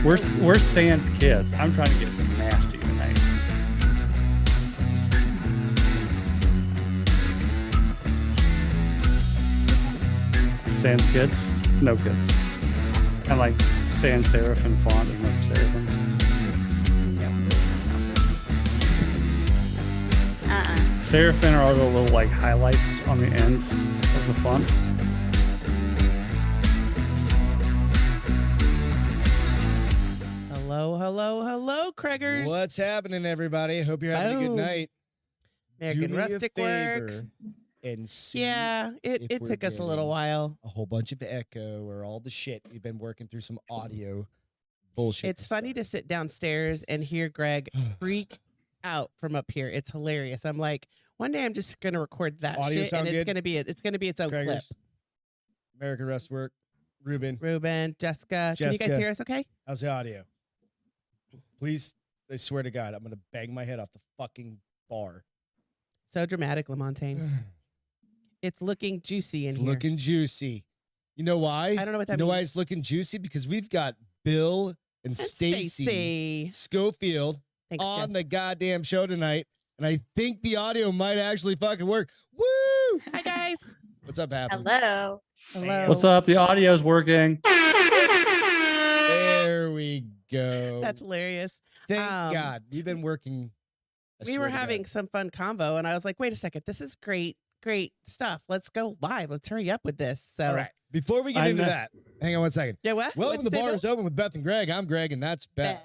We're Sans kids. I'm trying to get nasty tonight. Sans kids, no kids. I like sans serif and font and no serifs. Serifin are all the little like highlights on the ends of the fonts. Hello, Craigers. What's happening, everybody? Hope you're having a good night. American Rustic Works. And see it took us a little while. A whole bunch of echo or all the shit. We've been working through some audio bullshit. It's funny to sit downstairs and hear Greg freak out from up here. It's hilarious. I'm like, one day I'm just gonna record that audio shit, and it's gonna be its own clip. American Rustic Work. Ruben, Jessica. Can you guys hear us? Okay. How's the audio? Please, I swear to God, I'm gonna bang my head off the fucking bar. So dramatic, Lamontagne. It's looking juicy in here. It's looking juicy. You know why? I don't know what that means. You know why it's looking juicy? Because we've got Bill and Stacy Schofield on the goddamn show tonight. And I think the audio might actually fucking work. Woo! Hi, guys. What's up, Happy? Hello. What's up? The audio's working. There we go. That's hilarious. Thank God. We've been working. We were having some fun convo, and I was like, wait a second. This is great stuff. Let's go live. Let's hurry up with this. So, all right. Before we get into that, hang on 1 second. Yeah, what? Welcome to The Bar is Open with Beth and Greg. I'm Greg, and that's Beth.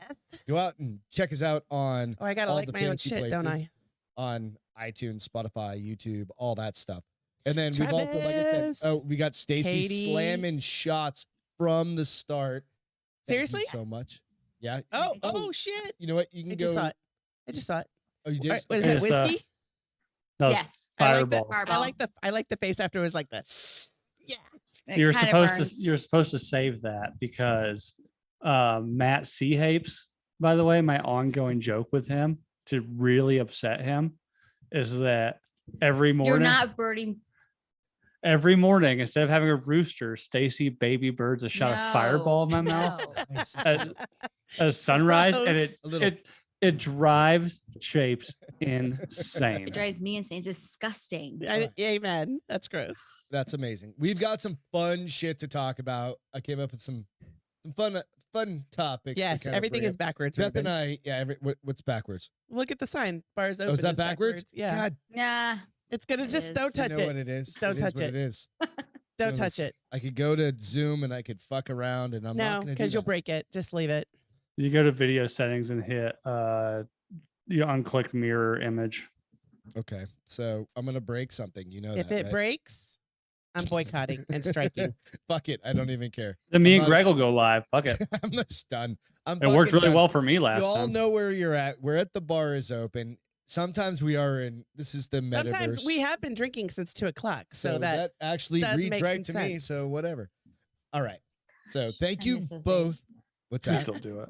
Go out and check us out on I gotta like my own shit, don't I? On iTunes, Spotify, YouTube, all that stuff. And then we've also, like I said, we got Stacy slamming shots from the start. Seriously? Thank you so much. Yeah. Oh, shit. You know what? You can go. I just thought. Oh, you did? What is it, whiskey? Yes. Fireball. I like the face afterwards, like the. Yeah. You're supposed to save that because Matt Seahapes, by the way, my ongoing joke with him to really upset him is that every morning. You're not birding. Every morning, instead of having a rooster, Stacy baby birds a shot of Fireball in my mouth at sunrise, and it drives Chapes insane. It drives me insane. It's disgusting. Amen. That's gross. That's amazing. We've got some fun shit to talk about. I came up with some fun topics. Yes, everything is backwards. Beth and I, what's backwards? Look at the sign. Bars open. Oh, is that backwards? Yeah. God. Nah. It's gonna just don't touch it. You know what it is? Don't touch it. It is. Don't touch it. I could go to Zoom and I could fuck around, and I'm not gonna do that. because you'll break it. Just leave it. You go to video settings and hit you unclick mirror image. Okay, so I'm gonna break something. You know if it breaks, I'm boycotting and striking. Fuck it, I don't even care. Then me and Greg will go live. Fuck it. I'm just done. It worked really well for me last time. You all know where you're at. We're at The Bar is Open. Sometimes we are in. This is the metaverse. Sometimes we have been drinking since 2:00, so that actually reads right to me. So whatever. All right. So thank you both. What's that? We still do it.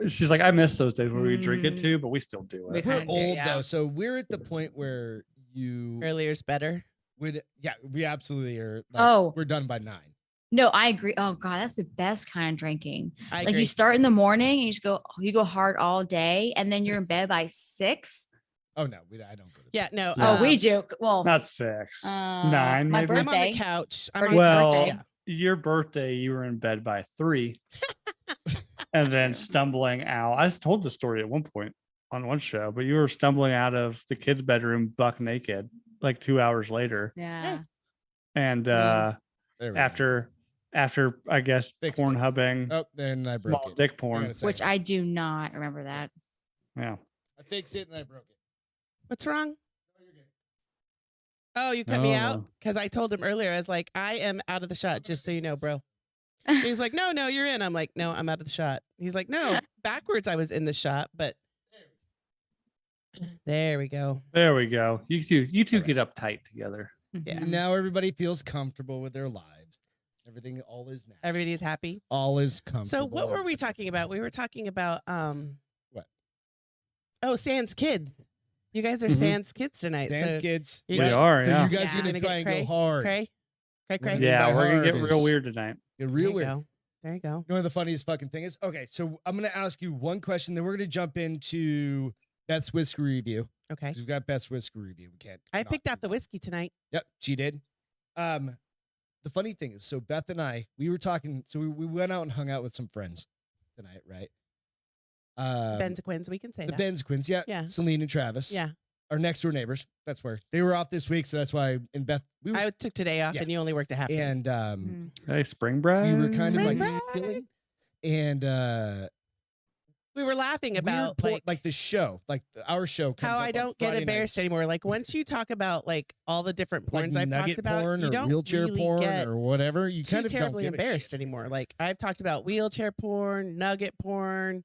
She's like, I miss those days where we drink it too, but we still do it. We're old though, so we're at the point where earlier's better. We absolutely are. Like, we're done by 9. No, I agree. Oh God, that's the best kind of drinking. I like agree. you start in the morning and you go hard all day, and then you're in bed by 6. Oh no, I don't go to bed. Yeah, no. We do. Well, not 6, 9. My maybe. birthday. I'm on the couch. Your birthday, you were in bed by 3, and then stumbling out. I just told the story at one point on one show, but you were stumbling out of the kids' bedroom buck naked like 2 hours later. Yeah. And after I guess porn hubbing. Oh, then I broke small it. dick porn, which I do not remember that. Yeah. I fixed it and I broke it. What's wrong? Oh, you cut me out? Because I told him earlier, I was like, I am out of the shot, just so you know, bro. He's like, no, you're in. I'm like, no, I'm out of the shot. He's like, no, backwards I was in the shot, but there we go. There we go. You two get uptight together. Yeah. Now everybody feels comfortable with their lives. All is natural. Everybody's happy. All is comfortable. So what were we talking about? We were talking about what? Oh, Sans Kids. You guys are Sans Kids tonight. Sans Kids. We are, yeah. You guys are gonna try and go hard. Cray? Cray. Yeah, by we're gonna hard get real is- weird tonight. Get real weird. Go. There you go. You know what the funniest fucking thing is? Okay, so I'm gonna ask you one question, then we're gonna jump into Beth's whiskey review. Okay. 'Cause we've got Beth's whiskey review. We can't. I not picked do out the that. whiskey tonight. Yep, she did. The funny thing is, so Beth and I, we were talking. So we went out and hung out with some friends tonight, right? Ben's Quins, we can say The that. Ben's Quins, yeah. Yeah. Celine and Travis. Yeah. Our next door neighbors. That's where they were off this week, so that's why. And Beth, we were, I took today off Yeah. and you only worked a half day. and Hey, spring break. we were kind of like Spring chilling, and we were laughing about like the show, like our show. Comes how up I on don't get Friday embarrassed nights. anymore. Like once you talk about like all the different Like porns I've nugget talked about, porn you or don't wheelchair really porn get or whatever. You too kind of don't terribly give embarrassed a shit. anymore. Like I've talked about wheelchair porn, nugget porn,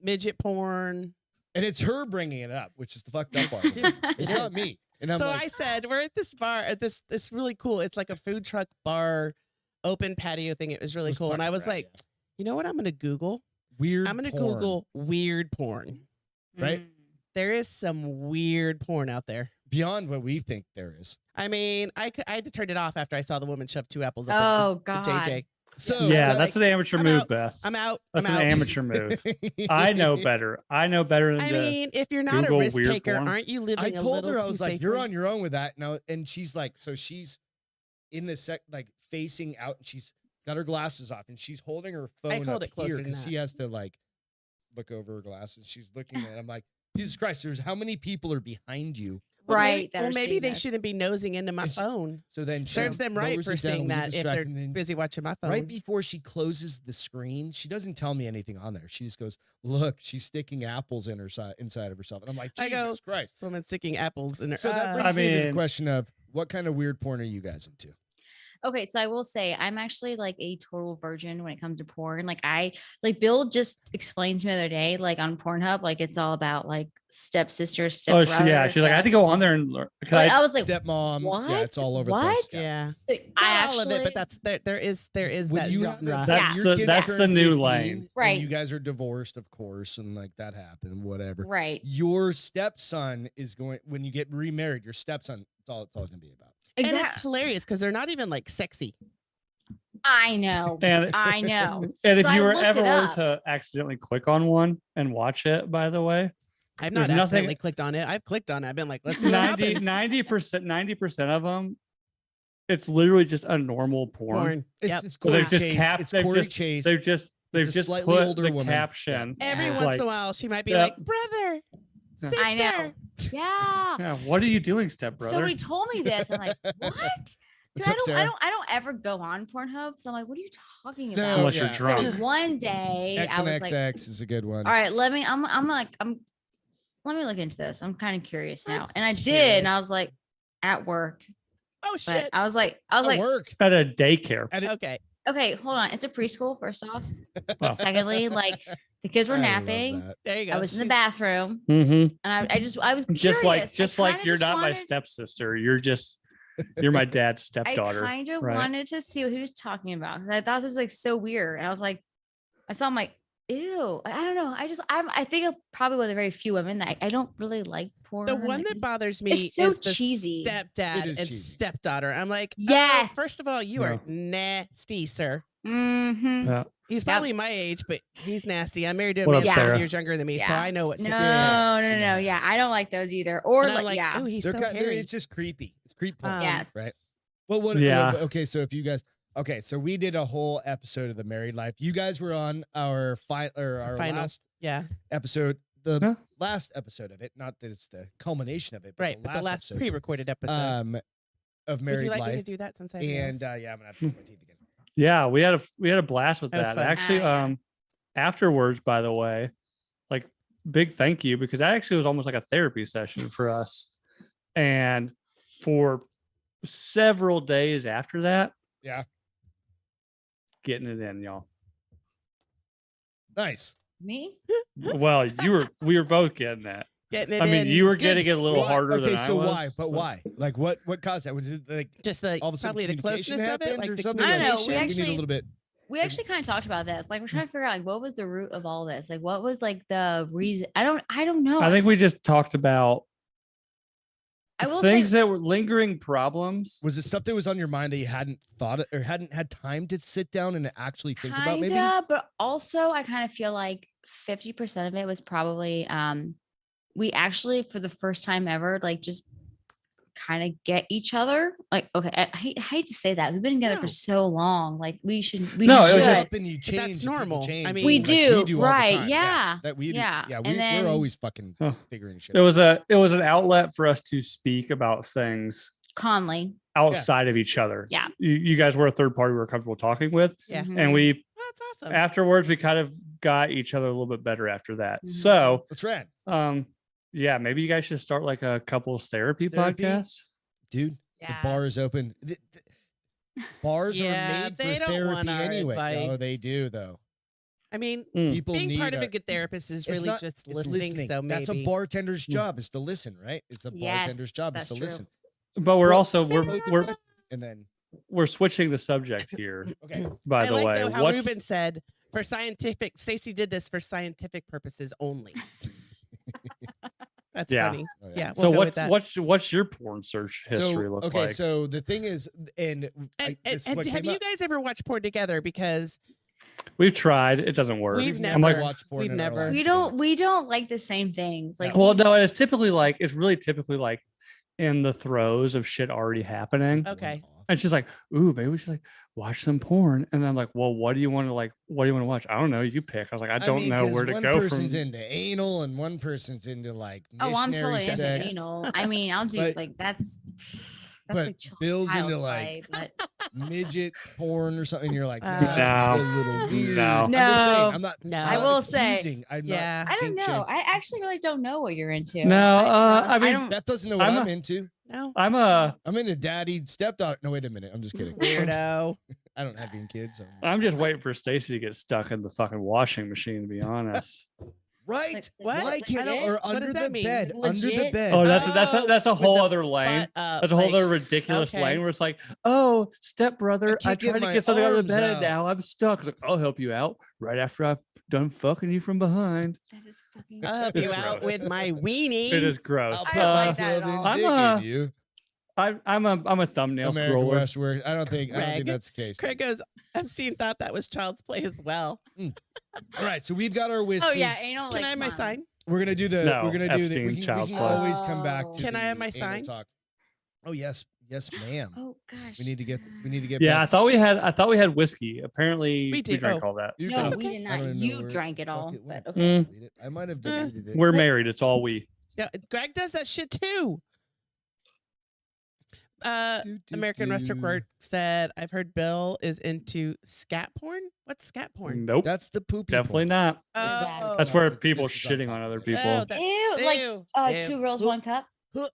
midget porn. And it's her bringing it up, which is the fucked up part. Dude, It's it not is. me. And I'm So like, I said, we're at this bar at this really cool. It's like a food truck bar, open patio thing. It was really It was cool. And I fucking was rad, like, yeah. you know what? I'm gonna Google. weird. I'm gonna porn. Google weird porn. Right? There is some weird porn out there. Beyond what we think there is. I mean, I had to turn it off after I saw the woman shove 2 apples up Oh the God. JJ. So Yeah, like, that's an amateur I'm move, out. Beth. I'm out. That's I'm an out. amateur move. I know better. I know better than I to. mean, if you're not Google a risk weird taker, porn. aren't you living I a told little her, I too was like, you're safely? on your own with that now. And she's like, so she's in the like facing out and she's got her glasses off and she's holding her phone hold up it closer here than because that. she has to like look over her glasses. She's looking at it. I'm like, Jesus Christ, there's how many people are behind you? Well, Right. Maybe, that well, are maybe seeing they this. shouldn't be nosing into my And she- phone. So then she Serves them right lowers for it down, seeing we get that if they're distracted, and then busy watching my phone. right before she closes the screen, she doesn't tell me anything on there. She just goes, "Look, she's sticking apples in her inside of herself." And I'm like, I Jesus go, Christ. This woman's sticking apples in her. So that I brings me to the mean- question of what kind of weird porn are you guys into? Okay, so I will say I'm actually like a total virgin when it comes to porn. Like Bill just explained to me the other day, like on Pornhub, like it's all about like stepsister, Oh, stepbrother. yeah. She's like, I had to go on there and learn. Like, I was like, Stepmom. what? Yeah, it's all over the What? place. yeah. so I Not actually, all of it, but that's there is When that you genre. have That's your the- kids that's turn the new 18, lane. and Right. you guys are divorced, of course, and like that happened, whatever. right. Your stepson is going when you get remarried. Your stepson. It's all going to be about. And it's Exactly. hilarious because they're not even like sexy. I know. And I know. And if So you I were looked ever it were up. to accidentally click on one and watch it, by the way, I've There's not nothing- accidentally clicked on it. I've clicked on it. I've been like, let's see what 90% of them, it's literally just a normal porn. Porn. It's, Yep. it's Well, Corey they've just Chase. capped- It's they've Corey just- Chase. They've just It's a just slightly put older the woman. caption. Every Yeah. once Like, in a while, she might be yep. like, brother, Yeah. sister. I know. Yeah. Yeah, what are you doing, stepbrother? Somebody told me this. I'm like, what? What's I up, don't, Sarah? I don't ever go on Pornhub. So I'm like, what are you talking No, about? Unless yeah. you're drunk. So one day X I and was like, XX is a good one. all right, let me look into this. I'm kind of curious now. And I did, and I was like, at work. Oh But shit. I was like, At work. At a daycare. At it- Okay. okay, hold on. It's a preschool, first off. Well. Secondly, like the kids were I love napping. that. There you go. I was in the She's- bathroom, Mm-hmm. and I was Just curious. I kinda you're just not my wanted- stepsister. You're my dad's stepdaughter. I kind of right? wanted to see what he was talking about because I thought this was like so weird. And I was like, I'm like, ew. I don't know. I think I'm probably one of the very few women that I don't really like porn. The one Like, that bothers me so is the cheesy. stepdad It is and cheesy. stepdaughter. I'm like, Yes. first of all, you are nasty, sir. Mhm. Yeah. He's Yep. probably my age, but he's nasty. I'm married to a What man up, 7 Sarah? years younger than me, so Yeah. I know what. No, to no, expect. yeah, I don't like those either. Or And I'm like, yeah, oh, he's They're so kind, hairy. it's just creepy. It's creep porn. yes, Right. Well, what? Yeah. Okay, so if you guys, so we did a whole episode of the Married Life. You guys were on our our Final. last Yeah, episode, the Huh? last episode of it. Not that it's the culmination of it, but right. But the last episode, pre-recorded episode. of Would Married you like me to Life. do that since I And have yeah, I'm gonna have to brush my teeth again. Yeah, we had a blast with That was that. fun. Actually, Ah, yeah. Afterwards, by the way, like big thank you because that actually was almost like a therapy session for us. And for several days after that, Yeah. getting it in, y'all. Nice. me. Well, we were both getting that. getting it I mean, in. you were It's good. getting it a little Why? harder Okay, than so I was. why? But why? Like what caused that? Was it like just the all of a sudden probably the communication closeness of it, happened like or the something? I don't know, we Like, you need actually- a little bit. We actually kind of talked about this. Like we're trying to figure out like what was the root of all this. Like what was like the reason? I don't know. I think we just talked about I will things say that were lingering problems. Was it stuff that was on your mind that you hadn't thought or hadn't had time to sit down and actually think about? Maybe, but also I kind of feel like 50% of it was probably we actually for the first time ever like just kind of get each other. Like, okay, I hate to say that. We've been together for so long. Like we should. No, it was should. just and you change. That's normal. Change, I mean, we like, do, all the right? time. Yeah. That we do. Yeah. Yeah, And then- we're always fucking figuring shit. It was an outlet for us to speak about things Conley. outside of each other. Yeah. You guys were a third party we were comfortable talking with. Yeah. Mhm. And we That's awesome. afterwards we kind of got each other a little bit better after that. Mhm. So That's rad, yeah, maybe you guys should start like a couples therapy podcast. dude. Yeah. The bar is open. Bars Yeah, are made they for don't therapy want our anyway. advice. Oh, they do though. I mean, People being need part of a good therapist is really just it's listening. So maybe That's a bartender's job is to listen, right? It's a bartender's Yes, job is that's to true. listen. But we're Well, also we're And then we're switching the subject here. okay, By I the like way, though how what's Ruben said for scientific. Stacy did this for scientific purposes only. That's Yeah. funny. Oh, Yeah. so we'll go with that. what's your porn search history look okay, like? so the thing is, and this is what have came you up. guys ever watched porn together? Because We've tried, it doesn't work. We've We've never- I'm like, watched porn we've in our never- lives We together. don't like the same things. Like well, no, it's typically like it's really typically like in the throes of shit already happening. Okay. And she's like, "Ooh, maybe we should like watch some porn." And then I'm like, "Well, what do you want to watch?" I don't know. You pick. I was like, I don't mean, know 'cause where to one go person's from. into anal and one person's into like oh, I'm missionary totally into sex. anal. I mean, I'll do But- like that's but like Bill's into child's like play, but midget porn or something. You're like, Uh, that's a No. little weird. No. I'm just saying, No. I'm not. No. I'm I not will say- accusing, I'm Yeah. not I don't kink know. shaming. I actually really don't know what you're into. No, I I mean, don't. Beth doesn't know what I'm I'm a- into. no I'm into daddy, stepdaughter. No, wait a minute. I'm just kidding. weirdo. I don't have any kids. So. I'm just waiting for Stacy to get stuck in the fucking washing machine. To be honest. Right? Like, What? Why can't legit? or What under does the that mean? bed? Under the Legit? bed. Oh, Oh, that's a with whole the other lane. Butt up, That's a whole like- other ridiculous okay. lane where it's like, oh, stepbrother, I I can't get tried to my get something out of arms the bed. out. Now I'm stuck. It's like, I'll help you out right after I've done fucking you from behind. That is fucking. I'll help It's you out gross. with my weenie. It is gross. I'll I put don't my like that at 12-inch all. I'm dick a- in you. I'm a thumbnail American scroller. Westward. I don't think Greg. that's the case. Craig goes, Epstein thought that was child's play as well. All right, so we've got our whiskey. Oh yeah, anal. Can like, I have my come on. sign? We're gonna do the. No, we're gonna do the. We Epstein, can, child's we can play. always come back to. Can the I have my anal sign? Talk. Oh yes, ma'am. Oh gosh. We need to get. We need to get. Yeah, I Beth's- thought we had whiskey. Apparently, We do. drank Oh. all that. You No, can- It's we okay. did I not. don't even know You where- drank it all. Okay, well, But okay. delete it. I might have deleted it. We're married. It's all we. Yeah, Greg does that shit too. Do, do, American do. Western Court said, I've heard Bill is into scat porn. What's scat porn? Nope, That's the poopy. definitely porn. not. Oh. That's where this- people this is on shitting on top other of it. people. Oh, that's, Ew, like ew, ew. 2 girls, Ugh, 1 cup.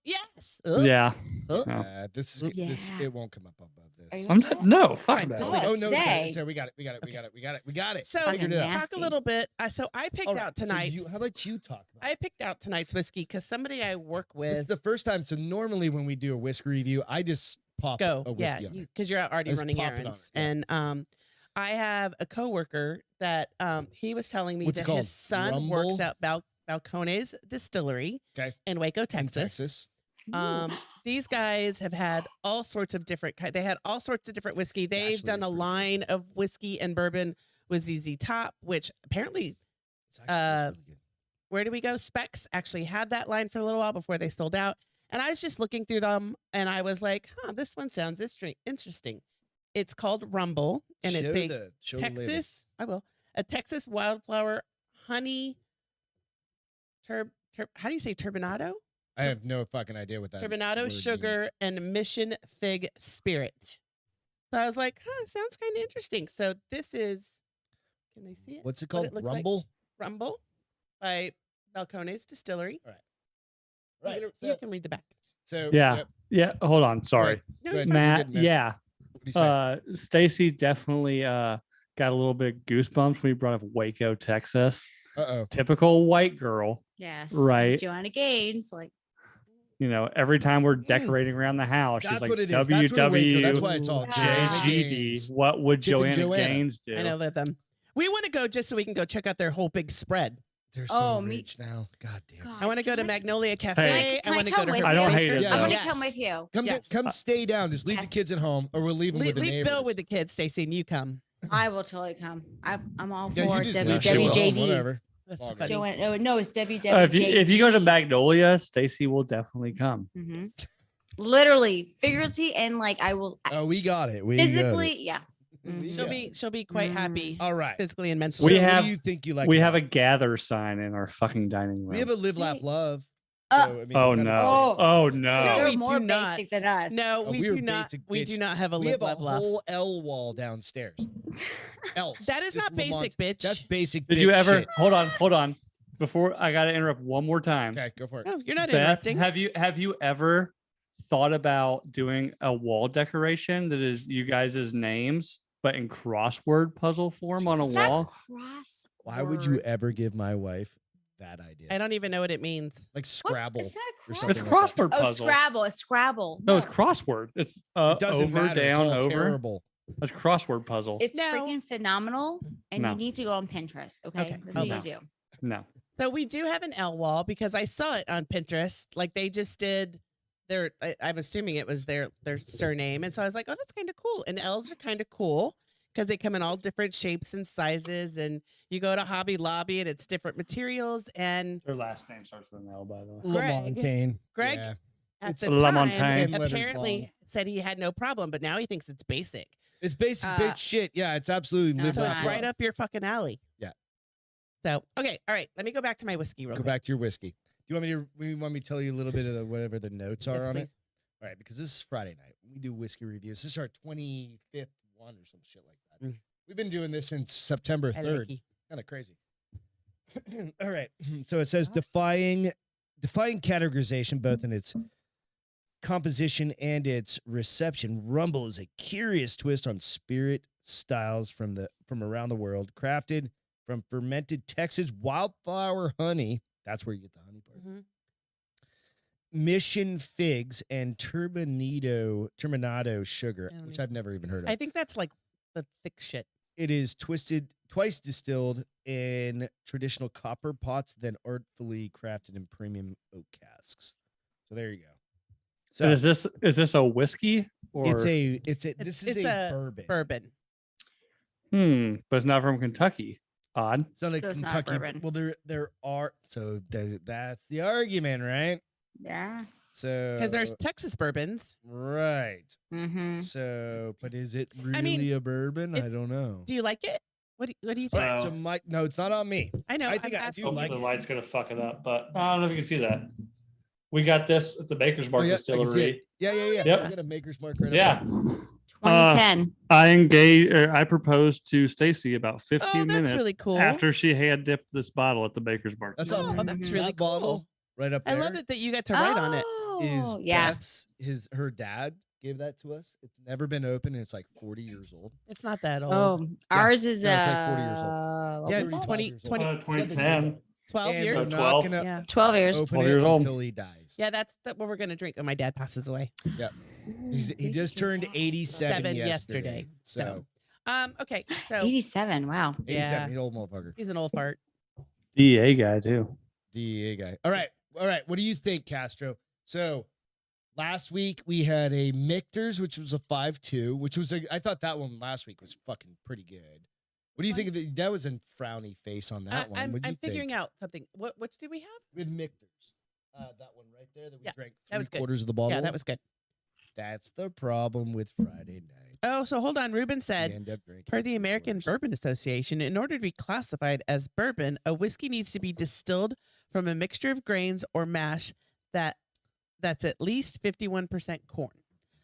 Yes. Yeah, Ugh. No. This Yeah. it won't come up above Are this. you I'm not. No, fuck Fine, that. just I like- Oh wanna no, it's say- there. We got it. We got it. We got it. We got it. We got it. So Figured it out. Fucking talk a nasty. little bit. So I picked All right, out so tonight's. how about you talk about it? I picked out tonight's whiskey because somebody I work This is with. the first time. So normally when we do a whiskey review, I just pop Go, a yeah, whiskey on it. because you're already Just running pop it on errands, it, yeah. and I have a coworker that he was telling me What's it that called? his son works Rumble? at Balcones Distillery Okay. in Waco, In Texas. Texas. These guys have had all sorts of different. They had all sorts of different whiskey. They've Actually, done it's a pretty good. line of whiskey and bourbon with ZZ Top, which apparently, It's actually really good. where do we go? Specs actually had that line for a little while before they sold out. And I was just looking through them, and I was like, "Huh, this one sounds interesting." It's called Rumble, and it's a Show the label. Texas. I will a Texas wildflower honey. How do you say turbinado? I have no fucking idea what that Turbinado, word sugar, and mission fig spirit. So I was like, huh, sounds kind of interesting. So this is, can they see it? means. What's it What called? it looks like? Rumble. Rumble by Balcones Distillery. Right. You can read the back. So Yeah. yep. Yeah. Hold on. Sorry, No, Go it's ahead. fine. Matt. good, man. Yeah. What do you say? Stacy definitely got a little bit of goosebumps when you brought up Waco, Texas. Uh-oh. Typical white girl. Yes. Right. Joanna Gaines. Like, You know, every time we're decorating around the house, she's That's like, what it is. That's what Waco- that's why it's all Joanna JGD. What would Chip and Joanna Joanna. Gaines do? I know that them. We want to go just so we can go check out their whole big spread. They're so rich now. God damn. I want to go to Magnolia Cafe. Hey, I want to go to her. I don't hate it, Bakery. though. I'm gonna Yes. come with you. Come stay down. Just leave the Yes. kids at home, or we'll leave them with the Leave neighbors. Bill with the kids, Stacey, and you come. I will totally come. I'm all Yeah, for you just leave Bill at home, WWJD. whatever. That's Log funny. No, it's WWJD. if you go to Magnolia, Stacy will definitely come. Literally, figuratively, and like I will Oh, we got it. We physically, yeah. We She'll got it. be quite happy All right. physically and So mentally. We what have- do you think you like? We about have a it? gather sign in our fucking dining room. We have a live, laugh, Hey. love. Uh, So, I mean, Oh it's no! gotta be Oh. Oh something. no! No, They're we more do not. basic than us. No, Oh, we we're do not. basic We bitch. do not have a We live, have a love, love. whole L wall downstairs. Else. That is Just not basic, Lamont- bitch. That's basic. Did bitch you ever? shit. Hold on. Before I gotta interrupt one more time. Okay, go for it. No, you're not Beth, interrupting. have you ever thought about doing a wall decoration that is you guys' names, but in crossword puzzle form on a Is that wall? cross? Why would you ever give my wife that idea? I don't even know what it means. Like What? Scrabble. It's not a or cross. something It's like that. crossword Oh, puzzle. Scrabble. It's Scrabble. No, it's crossword. It's It doesn't over, matter. It's down, all over. terrible. That's crossword puzzle. It's No. freaking phenomenal, and No. you need to go on Pinterest. Okay, Okay. that's what No. you do. No. So we do have an L wall because I saw it on Pinterest. Like they just did their. I'm assuming it was their surname, and so I was like, oh, that's kind of cool. And L's are kind of cool because they come in all different shapes and sizes. And you go to Hobby Lobby, and it's different materials. And Their last name starts with an L, by the way. Greg- Lamontagne. Greg Yeah. at It's the Lamontagne. time, 10 letters apparently long. said he had no problem, but now he thinks it's basic. It's basic Uh, bitch shit. Yeah, it's absolutely live, So laugh, it's Okay. right love. up your fucking alley. Yeah. So okay, all right. Let me go back to my whiskey real Go quick. back to your whiskey. Do you want me to tell you a little bit of whatever the notes are Yes, on it? please. All right, because this is Friday night. We do whiskey reviews. This is our 25th one or some shit like that. Mm. We've been doing this since September I 3rd. like you. Kind of crazy. All right. So it says defying categorization both in its composition and its reception. Rumble is a curious twist on spirit styles from around the world, crafted from fermented Texas wildflower honey. That's where you get the honey part. Mhm. Mission figs and turbinado sugar, I don't which know. I've never even heard of. I think that's like the thick shit. It is twice distilled in traditional copper pots, then artfully crafted in premium oak casks. So there you go. So is this a whiskey or this is it's a a bourbon. Bourbon. but it's not from Kentucky. Odd. It's not a So it's not Kentucky. bourbon. Well, there are. So that's the argument, right? Yeah. So Because there's Texas bourbons. right. Mm-hmm. So, but is it really I mean, a bourbon? I it's- don't know. Do you like it? What do you All think? right, Wow. so no, it's not on me. I know. I I'm think I do asking like you. the light's gonna fuck it up, but I don't know if you can see that. We got this at the Baker's Mark Oh, yeah, I can see Distillery. it. Yeah. Yep. I got a maker's mark right up Yeah. there. 2010. I proposed to Stacy about 15 Oh, that's minutes really cool. after she had dipped this bottle at the Baker's Mark. That's Oh, awesome. that's That really bottle cool. right up I there. love it that you get to write on it. Is yeah. Beth's, her dad gave that to us. It's never been open, and it's like 40 years old. It's not that old. Oh, ours is No, it's like 40 years old. Yeah, Thirty plus 20 years old. 20 It's got the 2010. name. 12 And years. we're 12. not gonna Yeah. 12 years. open 12 it years old. until he dies. Yeah, that's what we're gonna drink when my dad passes away. He just turned 87 7 yesterday. yesterday, So Okay, so 87. Wow. 87, Yeah. he's an old motherfucker. he's an old fart. DEA guy too. DEA guy. All right. What do you think, Castro? So last week we had a Michter's, which was a 5.2, which was I thought that one last week was fucking pretty good. What do you think of it? That was a frowny face on that one. I'm What'd you figuring think? out something. Which did we have? We had Michter's. That one right there that we Yeah, drank that was good. 3/4 of the bottle. Yeah, that was good. That's the problem with Friday nights. Oh, so hold on. Ruben We said, end up drinking per the American 3/4. Bourbon Association, in order to be classified as bourbon, a whiskey needs to be distilled from a mixture of grains or mash that's at least 51% corn.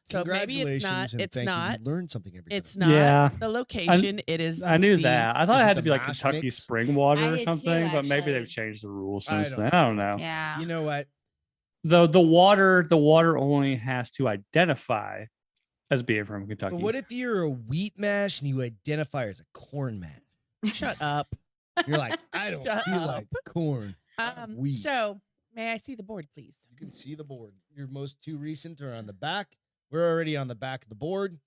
So maybe it's not. Congratulations and It's thank you. not. You learn something every It's time. not Yeah. the location. It is. I knew the- that. I thought Is it it had to the be like mash Kentucky mix? spring water I or did too, something, but maybe they've actually. changed the rules I since don't then. I don't know. Yeah. You know what? The water only has to identify as being from Kentucky. But what if you're a wheat mash and you identify as a corn mash? Shut up. You're like, I don't Shut feel up. like corn. Wheat. So may I see the board, please? You can see the board. Your most two recent are on the back. We're already on the back of the board.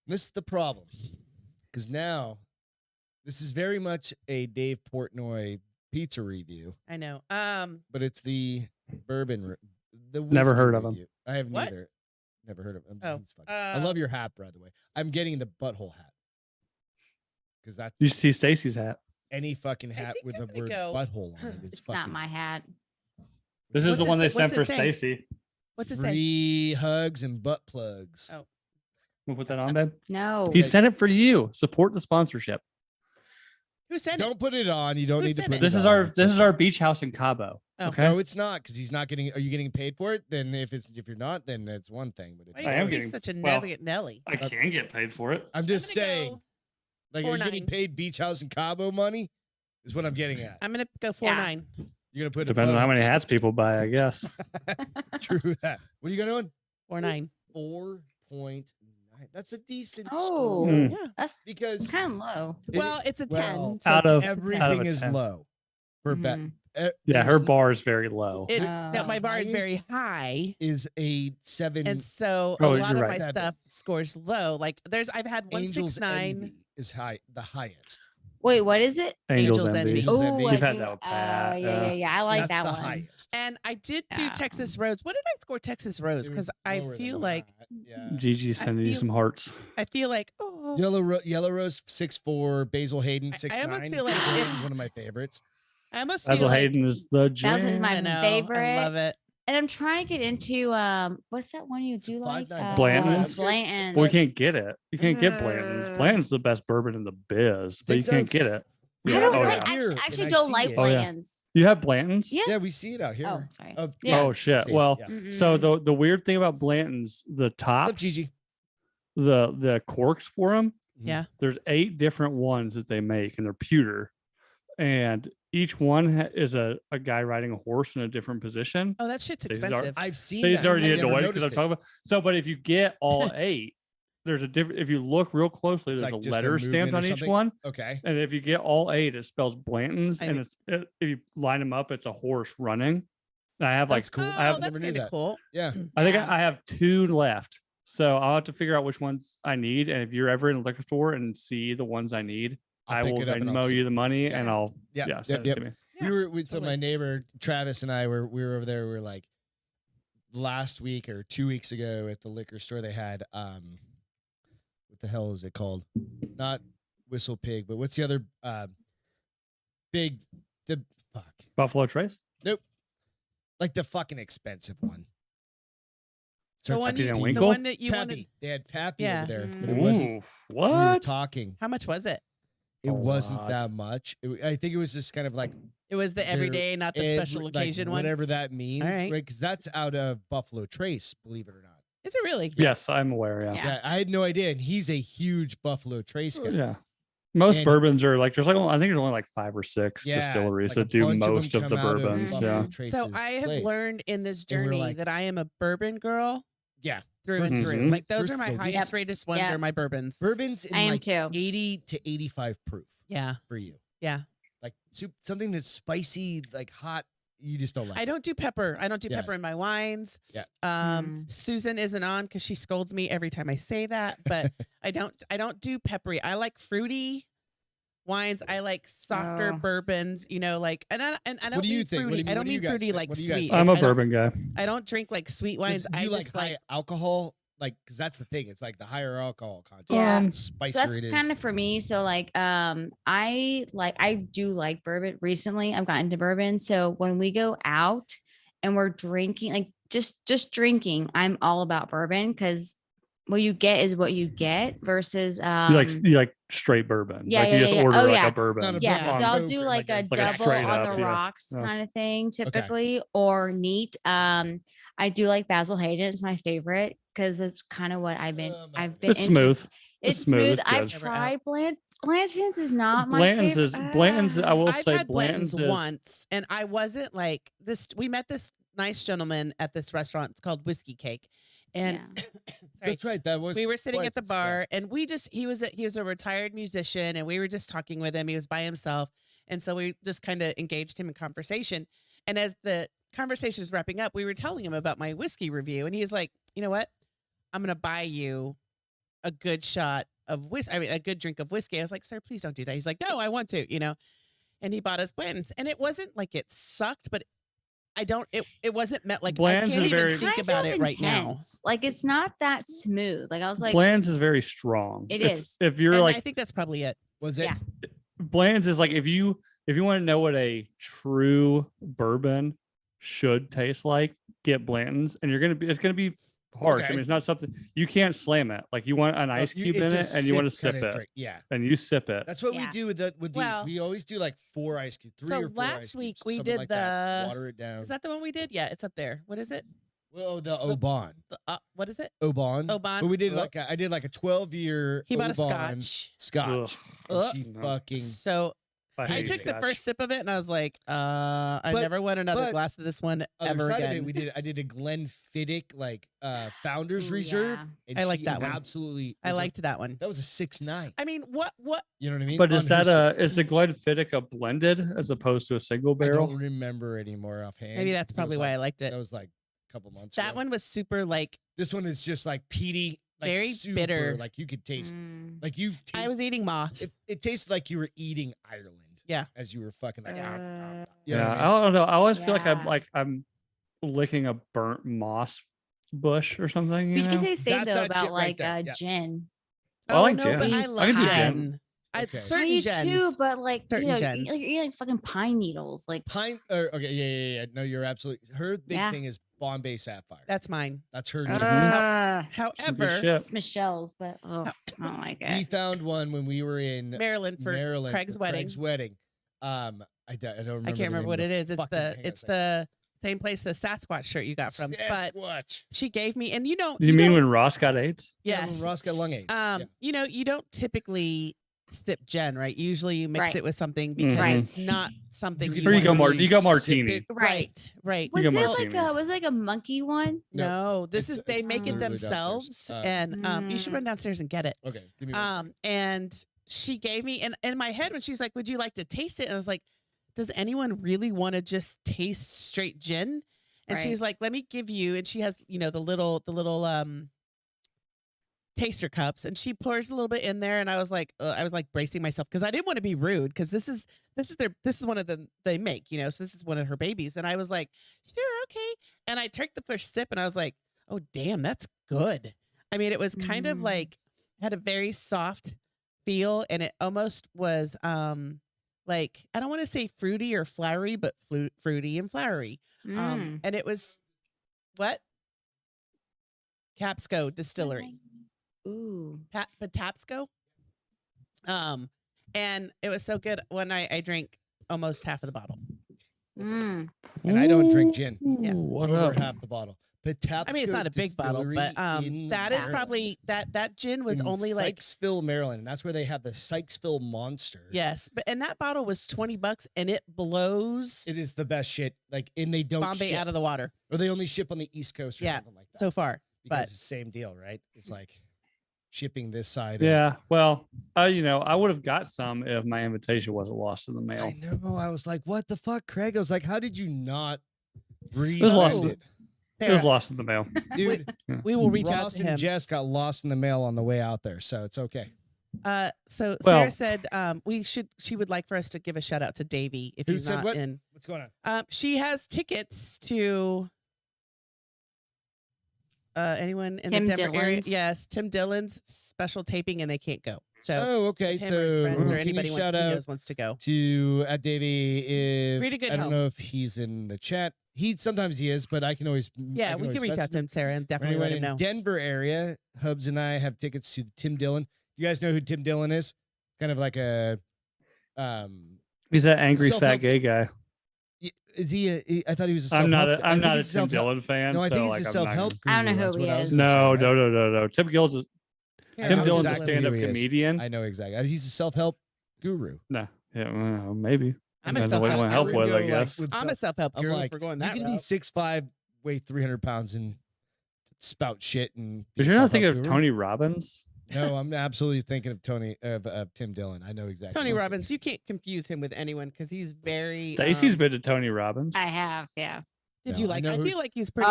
This is the problem. Because now, this is very much a Dave Portnoy pizza review, I know. but it's the bourbon. The Never whiskey heard of 'em. review. I have What? neither. Never heard of him. Oh, I love your hat, by the way. I'm getting the butthole hat because that's You see Stacy's hat. any fucking I hat think with I'm the gonna word go- butthole on it. It's It's fucking not my hat. This is What's the it one they say- what's sent for it say? Stacy. What's it say? free hugs and butt plugs. Oh. We'll put that on, babe. No. He sent it for you. Support the sponsorship. Who sent it? Don't put it on. You don't Who need to sent put it? it This is on. our It's this is okay. our beach house in Cabo. Oh. Okay. No, it's not because he's not getting. Are you getting paid for it? Then if you're not, then it's one thing. But Why if you I gotta am be getting- such a well, Nelly. I can get paid for it. I'm just gonna saying, go like, are you getting 4.9. paid beach house in Cabo money? Is what I'm getting at. I'm gonna go 4.9. You're gonna put Depends on how many hats people buy, I guess. True that. What are you gonna on? 4.9. 4.9. That's a decent Oh, score Mm. Yeah. that's because kind of low. Well, it's a 10. well, so out it's- of- it's a 10. everything is 10. low for bet. Mhm. Yeah, her bar is very low. It, no, my bar is highest very high. is a 7. And so Oh, a you're lot of right. my stuff scores low. Like I've had Angels 169. Envy is the highest. Wait, what is it? Angels Angels Envy. Envy. Angels Oh, Envy. I You've had do- that with oh, Pat, yeah. I like That's that the one. highest. And I did do Yeah. Texas Rose. What did I score Texas Rose? It Because was I lower than feel like that. Yeah. Gigi sending you feel- some hearts. oh, Yellow Rose 6'4", Basil Hayden I 6'9". almost feel like Basil if- Hayden's one of my favorites. I almost Basil feel like Hayden is the That was jam. my I know, favorite. I love it. And I'm trying to get into what's that one you It's a do like? 5.9. Blanton's? Blanton's. Well, we can't get it. You can't get Blanton's. Blanton's the best bourbon in the biz, but you Think so? can't get it. I Yeah. don't Oh, like. yeah. Here, and Actually, I don't see like it. Oh, yeah. Blanton's. You have Blanton's? Yes. Yeah, we see it out here. Oh, sorry. Yeah. Oh shit. Stacy, Well, yeah. so Mm-mm. the weird thing about Blanton's, the What's up, tops, Gigi? the corks for them, Yeah. there's 8 different ones that they make, and they're pewter, and each one is a guy riding a horse in a different position. Oh, that shit's These are- expensive. I've seen These that. already I never annoyed because noticed I'm it. talking about. So, but if you get all 8, there's a different. If you look real closely, It's there's like a just a letter stamped movement or on each something? one. Okay. And if you get all 8, it spells Blanton's, I and mean- if you line them up, it's a horse running. And I have like That's cool. Oh, I have, that's never knew kind of that. cool. Yeah. I think Yeah. I have 2 left. So I'll have to figure out which ones I need. And if you're ever in a liquor store and see the ones I need, I'll I pick will it up and I'll Venmo s- you the money, Yeah. and I'll Yeah. send Yep. it to me. Yeah, So my totally. neighbor Travis and I were over there. We were like last week or 2 weeks ago at the liquor store. They had what the hell is it called? Not Whistle Pig, but what's the other big the fuck Buffalo Trace. like the fucking expensive one. The Starts one, with you- you, and the Winkle? one that you Pappy. wanted. They had Pappy Yeah. over there, but it Mm. wasn't. Oof, We were what? talking. How much was it? It A wasn't lot. that much. I think it was just kind of like It was the They're everyday, not the special like, occasion one. whatever that means, All right? right. Because that's out of Buffalo Trace, believe it or not. Is it really? Yes, I'm aware. Yeah. Yeah. Yeah, I had no idea, and he's a huge Buffalo Trace guy. Yeah. Most And- bourbons are like I think there's only like 5 or 6 Yeah, distilleries like a that do bunch of them most of come the out of bourbons. Buffalo Yeah. Trace's So I have place. learned in this And we're journey like- that I am a bourbon girl Yeah, through and through. Mhm. Like those For are my sure. highest rated ones Yep. are my bourbons. bourbons in I am like too. 80 to 85 proof Yeah. for you. Yeah. Like something that's spicy, like hot. You just don't like. I don't do pepper. I don't do Yeah. pepper in my wines. Yeah. Susan isn't on because she scolds me every time I say that. But I don't do peppery. I like fruity wines. I like softer Oh. bourbons. You know, like and I don't What do you mean think? What do fruity. you- I don't what do you mean guys fruity think? like What do you guys sweet. think? I'm a I don't- bourbon guy. I don't drink like sweet wines. Do I you like just high alcohol? Like, because that's the thing. It's like the higher alcohol content, Yeah. the So spicier that's it is. kind of for me. So like I do like bourbon. Recently I've gotten into bourbon. So when we go out and we're drinking, like just drinking, I'm all about bourbon because what you get is what you get versus You like straight bourbon. Yeah, like yeah, you just yeah. order Oh, like yeah. a bourbon. Not a yes. bourbon. So I'll Coke do or like a like a double straight on up, the yeah. rocks Yeah. kind of thing typically or neat. I do like Basil Hayden. It's my favorite because it's kind of what I've been It's smooth. It's smooth. It's I've good. tried Blanton's is not my Blanton's favorite. is Blanton's. I will I've say had Blanton's Blanton's is once, and I wasn't like this. We met this nice gentleman at this restaurant. It's called Whiskey Cake, and sorry, That's right. That was. we were sitting quite at the good stuff. bar, and he was a retired musician, and we were just talking with him. He was by himself, and so we just kind of engaged him in conversation. And as the conversation was wrapping up, we were telling him about my whiskey review, and he was like, "You know what? I'm gonna buy you a good shot of whiskey. I mean, a good drink of whiskey." I was like, "Sir, please don't do that." He's like, "No, I want to," you know. and he bought us Blanton's, and it wasn't like it sucked, but it wasn't met like Bland's I can't is even very- think Kind about of it right now. intense. Like it's not that smooth. Like I was like, Bland's is very strong. It It's- is. If you're And like I think that's probably it. Was it? Yeah. Bland's is like if you want to know what a true bourbon should taste like, get Blanton's, and it's gonna be harsh. I Okay. mean, it's not something you can't slam it. Like you want an ice cube in it's a it, and you want to sip sip kinda it, drink. Yeah. and you sip it. That's what we Yeah. do with these. Well, We always do like 4 ice cubes, 3 so or 4 ice last week cubes, we something did like that. the- Water it down. Is that the one we did? Yeah, it's up there. What is it? Well, the Oban. What is it? Oban. Oban. But we did Ugh. I did like a 12-year He bought a Oban scotch. Scotch. Ugh. And Ugh. she No. fucking So I hate took the scotch. first sip of it and I was like, I But- never want another but glass of this one other ever side of again. it, I did a Glenfiddich Founders Ooh, Reserve. yeah. And I like she that one. Absolutely. I was a- liked that one. that was a 6.9. I mean, what? You know what I mean? But is On her that side. is the Glenfiddich a blended as opposed to a single I barrel? don't remember anymore offhand. Maybe that's 'cause that was probably why I like- liked it. That was like a couple months That ago. one was super like This one is just like peaty, like Very super, bitter. Like you could taste, Mm. like you. I taste- was eating moths. It tasted like you were eating Ireland. Yeah. As you were fucking like. Uh, you know Yeah, what I I mean? don't know. I always feel like Yeah. I'm licking a burnt moss bush or something. But You you know? say same That's though that about shit right like there, yeah. gin. I like no, gin. but I I can love do gin. gin. Okay. Certain you gens. too, but like Certain you know, gens. you're like fucking pine needles. Like Pine. Okay. Yeah. No, you're absolutely. Her big Yeah. thing is Bombay Sapphire. That's mine. That's her. Mhm. gin. Some good However, shit. it's Michelle's, but oh, I don't like We it. found one when we were in Maryland for Maryland Craig's for wedding. Craig's wedding. I don't remember. I can't remember what it is. It's It's the same place the Sasquatch shirt you got from. But Sasquatch. she gave me, and Do you mean know, when Ross got AIDS? When yes, Ross got lung AIDS. Yeah. you don't typically sip gin, right? Usually you mix Right. it with something because Right. it's not something You you Or you can want go to literally you got sip martini. it. Right. Was You it got like martini. a monkey one? No, this it's- is they it's make it literally themselves, downstairs. and you should Mm. run downstairs and get it. Okay. Give me one. And she gave me, and in my head when she's like, "Would you like to taste it?" And I was like, "Does anyone really want to just taste straight gin?" And Right. she's like, "Let me give you," and she has the little taster cups, and she pours a little bit in there, and I was like bracing myself because I didn't want to be rude because this is one of them they make, so this is one of her babies, and I was like, "Sure, okay," and I took the first sip, and I was like, "Oh damn, that's good." I mean, it was kind of Mm. like had a very soft feel, and it almost was like I don't want to say fruity or flowery, but fruity and flowery. Mm. And it was what? Capsco Distillery. Ooh. Patapsco. And it was so good when I drank almost half of the bottle. Mm. And I don't drink gin. Yeah. Ooh, what Over up? half the bottle. I mean, it's not a big bottle, but that is Maryland. probably that gin was In only like Sykesville, Maryland. And that's where they have the Sykesville Monster. yes, and that bottle was $20 and it blows It is the best shit. Like, and they don't Bombay ship, out of the water or they only ship on the East Coast or Yeah, something like that. so far. because but- it's the same deal, right? It's like shipping this side. Yeah. Well, I would have got some if my invitation wasn't lost in the mail. I know. I was like, what the fuck, Craig? I was like, how did you not read It was lost. it? It was lost in the mail. Dude, We will reach out Ross to and him. Jess got lost in the mail on the way out there, so it's okay. So Well- Sarah said she would like for us to give a shout out to Davey if Who he's said not what? in. What's going on? She has tickets to anyone in Tim the Denver area. Dillon's? Yes, Tim Dillon's special taping and they can't go. So Oh, okay. if him or his friends So or can anybody you wants, shout he out knows wants to go. to at Davey if Free to good I don't help. know if he's in the chat. Sometimes he is, but I can always Yeah, we can reach out to him, Sarah, and For definitely let anyone him in know. Denver area, Hubs and I have tickets to the Tim Dillon. You guys know who Tim Dillon is? Kind of like a He's that angry fat Self-help- gay guy. is he I thought he was a I'm not self-help- a I I'm think not a he's Tim self-help- Dillon fan. No, I so, think like, he's a I'm not self-help gonna- I don't know guru. who That's he what I is. was gonna say, No, right? no. Tim Dillon's Here, Tim I'll Dillon's a Google it. stand-up who he is. comedian. I know exactly. He's a self-help guru. No, yeah, well, maybe. I'm a Depends on what you self-help want help guru. with, I Go, like, guess. with I'm a self-help I'm guru like, for going you that can be route. 6'5", weigh 300 pounds, and spout shit. And be But a you're not self-help thinking of guru? Tony Robbins? No, I'm absolutely thinking of Tim Dillon. I know exactly. Tony what I'm Robbins, you can't confuse him with anyone because he's very. Stacy's been to Tony Robbins. I have, yeah. Did No, you I like? know I who- feel like he's pretty.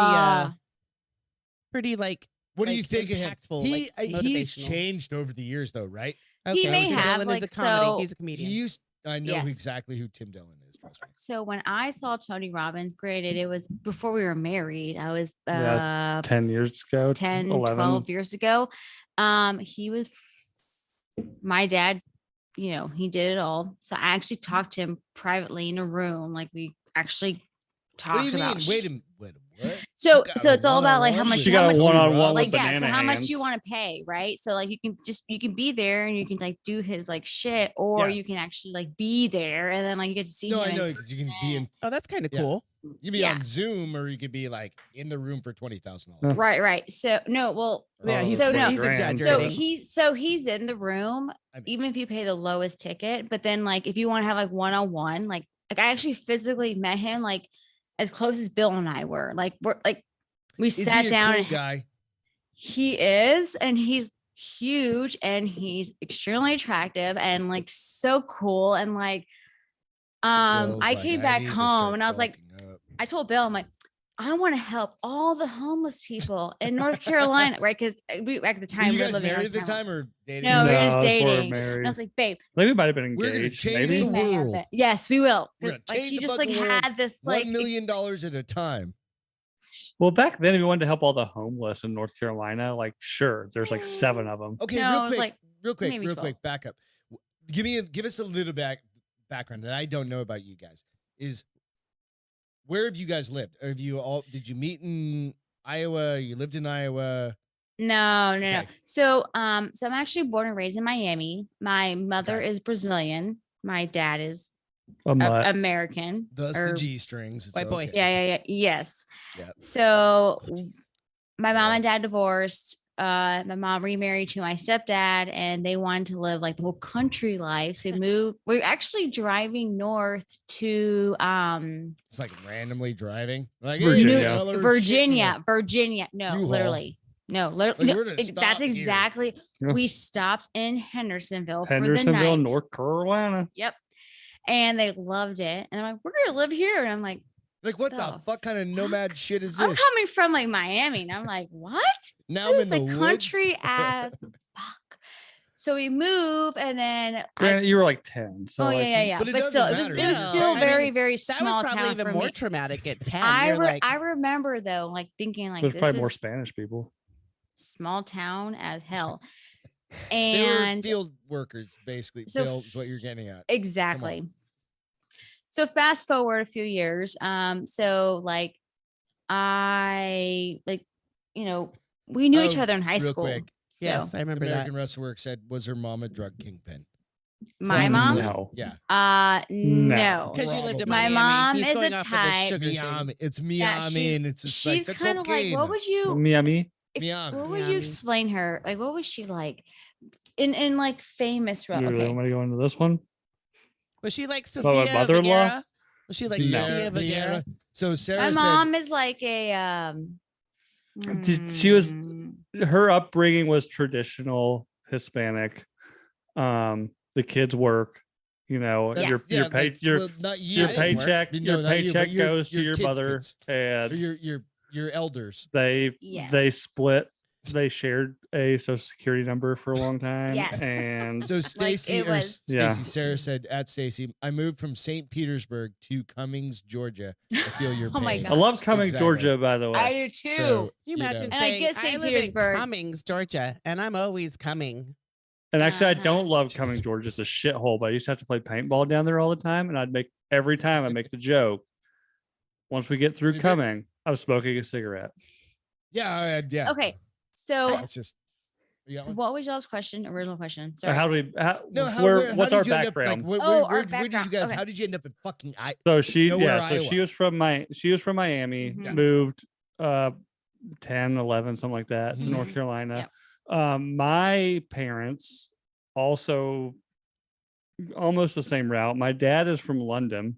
Pretty like. What do you like, think of him? impactful, He's motivational. changed over the years, though, right? He may Tim have, Dillon is like, a comedy. so- He's a comedian. He used I know Yes. exactly who Tim Dillon is. Trust me. So when I saw Tony Robbins, granted, it was before we were married. I was 10 years ago, 10, 11. 12 years ago. He was my dad, he did it all. So I actually talked to him privately in a room. Like we actually talked What do you mean? about Wait a minute. What? So You got it's all about like how one-on-one much with She got a how much- one-on-one like with yeah, so banana how much hands. you want to pay, right? So like you can be there and you can like do his like shit, or Yeah. you can actually like be there and then like you get to see No, him. I know and- because you can be in. Oh, that's kind of Yeah. cool. You can be Yeah. on Zoom, or you could be like in the room for $20,000. Yeah. Right. So no, well, Yeah, he's, So no. he's grand. exaggerating. so he's in the room, I mean, even if you pay the lowest ticket. But then like if you want to have like one-on-one, like I actually physically met him like as close as Bill and I were. Like we is sat he a down cool and guy? he is, and he's huge and he's extremely attractive and like so cool. And like Bill's I like, came "I back need to home start and I was like, bulking up." I told Bill, I'm like, I want to help all the homeless people in North Carolina, right? Because we at the Were time you we were guys living in married at the North Carolina. time or dating? No, we were just if dating. married. And I was like, babe, Like we might have been We're gonna engaged. change Maybe. the we may have world. been- Yes, we will. We're 'Cause, gonna like change he the just like fucking world had this like $1 million at a time. Well, back then, if you wanted to help all the homeless in North Carolina, like sure, there's like 7 of them. Okay, No, it real was quick, like maybe real 12. quick. Back up. Give us a little background that I don't know about you guys. Is where have you guys lived? Have you all? Did you meet in Iowa? You lived in Iowa? No. Okay. So I'm actually born and raised in Miami. My mother Okay. is Brazilian. My dad is A mutt. American. Thus or- the G strings. It's White boy. okay. Yeah. Yes. Yeah. So Oh, geez. my mom Yeah. and dad divorced. My mom remarried to my stepdad, and they wanted to live like the whole country life. So we moved. We're actually driving north to It's like randomly driving. Like Virginia. hey, I learned shit in Virginia. No, U-Haul. literally. No, literally. Like, no, we're to stop that's here. exactly. Yeah. We stopped in Hendersonville for the Hendersonville, night. North Carolina. Yep. And they loved it. And I'm like, we're gonna live here. And I'm like, Like what the The fuck kind of nomad shit is I'm this? coming from like Miami. And I'm like, what? Now I'm This in is the like woods. country as fuck. So we move, and then Granted, you were like 10. So oh like, yeah. But But, it doesn't still, it matter. was Yeah. still I mean, very, very That small was probably town even for more me. traumatic at 10. I You're like, remember though, like thinking like There's this probably more is Spanish people. small town as hell. They were And field workers, basically. So Bill, is what you're getting at. exactly. So fast forward a few years. So like I like, we knew each Oh, other in high real school. quick. So yes, I remember American that. Wrestler Work said, was her mom a drug kingpin? my Mm, mom, No. Yeah. no. Because you lived in My Miami. mom He's is going a off of the type- sugar thing. Miami. It's Miami, Yeah, she's- and it's just She's like the kind of like, what cocaine. would you Miami. Miami. what would you Miami. explain her? Like, what was she like in like famous You role? really Okay. want to go into this one? Was she like my Sophia mother-in-law? Vergara? Was she like No. Sophia Vergara? So My Sarah mom is like a She was- mm, Her upbringing was traditional Hispanic. The kids work. said, Your like, well, not you, your I didn't work. paycheck No, your not you, but paycheck goes to your kids' mother, kids. Or and your elders. Yes. they split. They shared a social security number for a long time. Yes. And So Stacy it was- Yeah. Sarah said at Stacy, I moved from St. Petersburg to Cummings, Georgia. I feel your Oh my pain. I gosh. love Cummings, Exactly. Georgia, by the way. I do too. So, Can you you know. imagine And I saying, get I St. live Petersburg. in Cummings, Georgia, and I'm always coming. And actually, I Uh-huh. don't love Jesus Cummings, Georgia. It's a shithole, but I used to have to play paintball down there all the time. And every time I make the joke, once we get through You're good. Cumming, I was smoking a cigarette. Yeah. Okay. So It's just. You got one? what was y'all's question? Original question. Sorry. So how do we, No, what's our did you end up, like, background? where, Oh, where, our where did you background. guys? Okay. How did you end up in fucking? So Nowhere, she was from Miami, Mhm. moved 10, 11, something like that to North Mhm. Carolina. My parents also almost the same route. My dad is from London.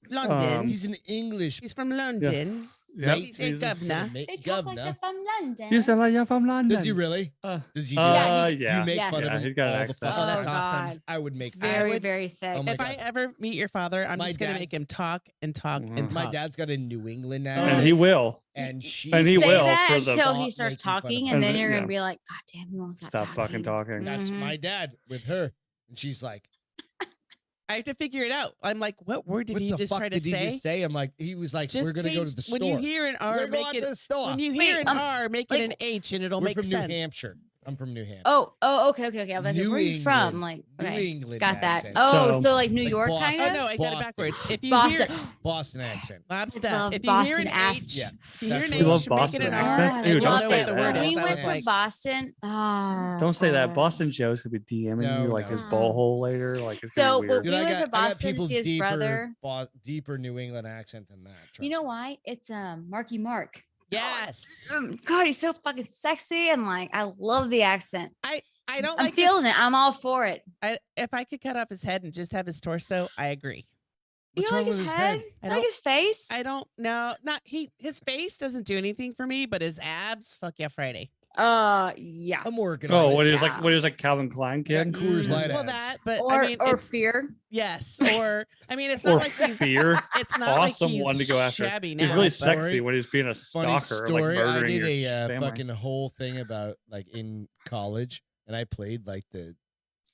London. He's an English. He's from London. Yes. Yep. He's a governor. They talk governor. like they're from London. You sound like you're from London. Does he really? Uh, Does he do uh, that? yeah. You make Yes. fun Yeah, of him he's got an all the accent. fucking Oh, that's time. awesome. I would make. It's very, would- very thick. Oh my If I God. ever meet your father, I'm My just going to make dad's- him talk and talk Mhm. and My talk. dad's got a New England Oh. accent, And he will. and she. And he say will that for the- until Stop he starts making fun of talking, him. and then And you're yeah. gonna be like, God damn, he won't Stop fucking talking. That's Mhm. my dad with her, and she's like, I have to figure it out. I'm like, what word did What he the just fuck try to did he say? just say? I'm like, he was like, Just we're gonna go to change- the store. When you hear an We're R, gonna go make out it. to the store. When you Wait, hear an R, make like- it an H, and it'll We're make from sense. New Hampshire. I'm from New Hampshire. Okay. I was like, New where are you from? England. Like, New okay, England got that. accent. Oh, So- so like New Like York Boston. kind Oh of. no, I got it Boston. backwards. If you Boston. hear Boston accent. lobster, Love if you hear Boston an accent. H, Yeah. if you hear That's an what- love H, you make Boston it an accents. R, Dude, and don't you'll know say what the that. word When is. we I went was to like, Boston, Don't say that. God. Boston Joe's gonna be DMing No, you like his no. butthole later. Like it's So, gonna be but weird. Dude, we I went got, to I got Boston to people see his brother. deeper New England accent than that. You trust know me. why? It's Marky Mark. yes. God, he's so fucking sexy, and like I love the accent. I don't I'm like his, feeling it. I'm all for it. if I could cut off his head and just have his torso, I agree. You What's don't wrong like with his his head? head? I You like don't- his face? I don't know. Not his face doesn't do anything for me, but his abs, fuck yeah, Friday. Yeah. I'm working Oh, on what it. he was like? Yeah. What he was like? Calvin Klein I got kid. Coors Light Well, abs. that, but Or I mean, or it's, fear. yes, or I mean, it's not Or like he's. fear. It's not Awesome like he's one to go after. shabby He's now. really but- sexy Story- when he's being a Funny stalker, story. like I murdering did your a family. fucking whole thing about like in college, and I played like the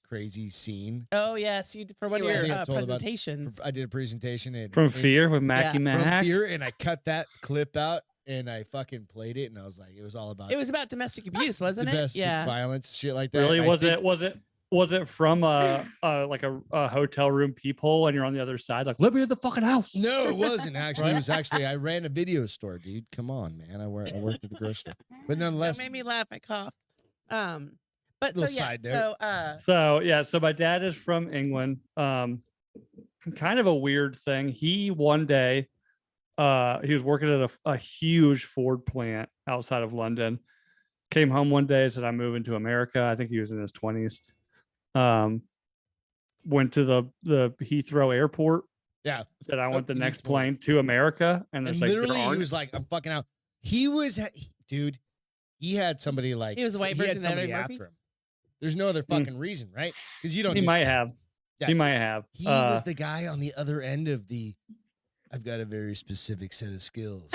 crazy scene. Oh yes, you for one of You your were. I told about- presentations. I did a presentation From Fear with Mackie Yeah. Mac. From Fear, and I cut that clip out and I fucking played it, and I was like, it was all about It was about domestic abuse, wasn't it? domestic Yeah. violence, shit like that. Really? And I Was think- it? Was it from like a hotel room peephole and you're on the other side? Like, let me in the fucking house. No, it wasn't actually. Right? It was actually I ran a video store, dude. Come on, man. I worked at the grocery store, but That nonetheless, made me laugh. I coughed. But so Little yeah. side note. So So yeah, so my dad is from England. Kind of a weird thing. He one day, he was working at a huge Ford plant outside of London. Came home one day, said, "I'm moving to America." I think he was in his 20s. Went to the Heathrow airport. Yeah. Said, "I want the next Heathrow. plane to America." And and there's like, there literally, he aren't- was like, "I'm fucking out." He was, dude. He had somebody like He was a white he had version of Eddie somebody Murphy? after him. There's no other fucking reason, right? Because you don't. he just, might have. Yeah. He might have. He was the guy on the other end of the. I've got a very specific set of skills.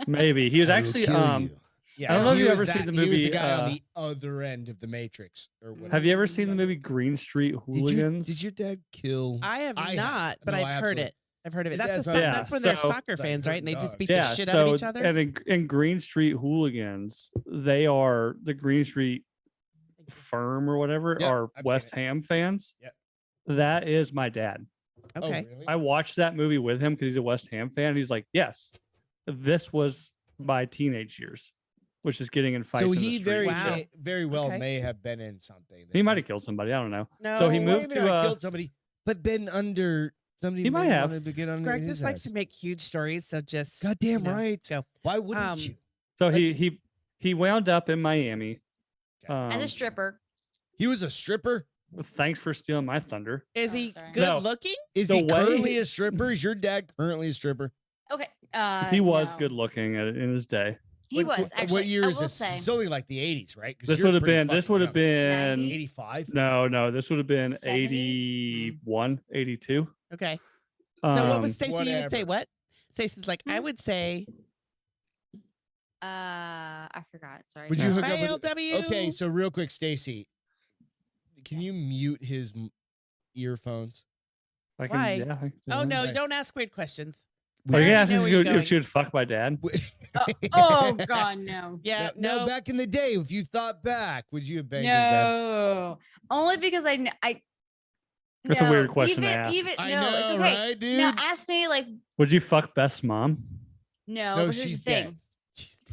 Maybe he was I will actually. kill you. Yeah, I don't know if he you've was ever seen that- the He was movie, the guy on uh, the other end of the Matrix, or whatever. Have you ever seen the movie Green Street Hooligans? Did your dad kill? I have I have. not, but No, I've I heard absolutely- it. I've heard of it. Your That's dad's the not- soccer, Yeah, that's when they're so- soccer fans, right? And they just Dog. beat Yeah, the shit so out of each other. and in Green Street Hooligans, they are the Green Street firm or whatever Yep, are I've seen West it. Ham fans. Yep. That is my dad. Oh, Okay. really? I watched that movie with him because he's a West Ham fan. And he's like, yes, this was my teenage years, which is getting in fights. So in the he street. very Wow. very well Okay. may have been in something. He might have killed somebody. I don't know. No, So he Well, moved maybe to. not killed somebody, but been under somebody. He might may have. wanted to get under Greg his just likes ass. to make huge stories, so just Goddamn you know, right. go. Why wouldn't Um, you? So he wound up in Miami. As a stripper. He was a stripper. Thanks for stealing my thunder. Is Oh, he sorry. good No. looking? Is The he way currently he- a stripper? Is your dad currently a stripper? Okay. He was no. good looking in his day. He What- was actually. What year I is will this? say. It's only like the 80s, right? 'Cause This you're would have pretty been. This fucking would have young. been. 90s? 85. No. This would have been 70s? 81, 82. Okay. So what was Um, Stacy? You would say whatever. what? Stacy's like, I Hmm? would say I forgot. Sorry. Would you Yeah. hook up with? ILW. Okay, so real quick, Stacy, can you mute his earphones? I can, Why? yeah, Oh no, Okay. don't ask weird questions. Are you I gonna already ask know if where she, you're would, if going. she would fuck my dad? Oh God, no. Yeah, no, no. back in the day, if you thought back, would you have banged his dad? No. Only because I. That's a no, weird question to even, ask. Even I no, know, it's okay. right, dude? Now ask me like Would you fuck Beth's mom? no. No, but here's she's the thing. dead.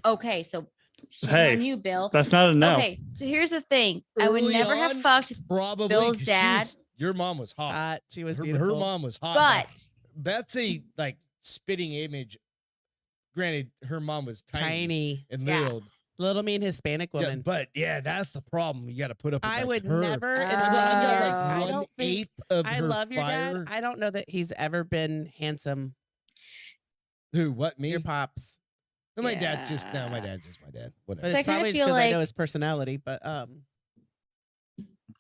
Okay, so shame Hey, on you, Bill. That's not a no. Okay, so here's the thing. I would Early never on, have fucked, Probably. Bill's 'cause dad. Your mom was hot. She was Her beautiful. mom was hot. but That's a like spitting image. Granted, her mom was tiny, tiny, and Yeah. little. little mean Hispanic Yeah, woman. but yeah, that's the problem. You got to put up. With, I like, would her. never. in a I got million like years, I 1/8 don't think. of I her love your fire. dad. I don't know that he's ever been handsome. Who? What? Me? Your pops, No, my dad's just no. My Yeah. dad's just my dad. but Whatever. So I it's kinda probably just feel because I know like- his personality. But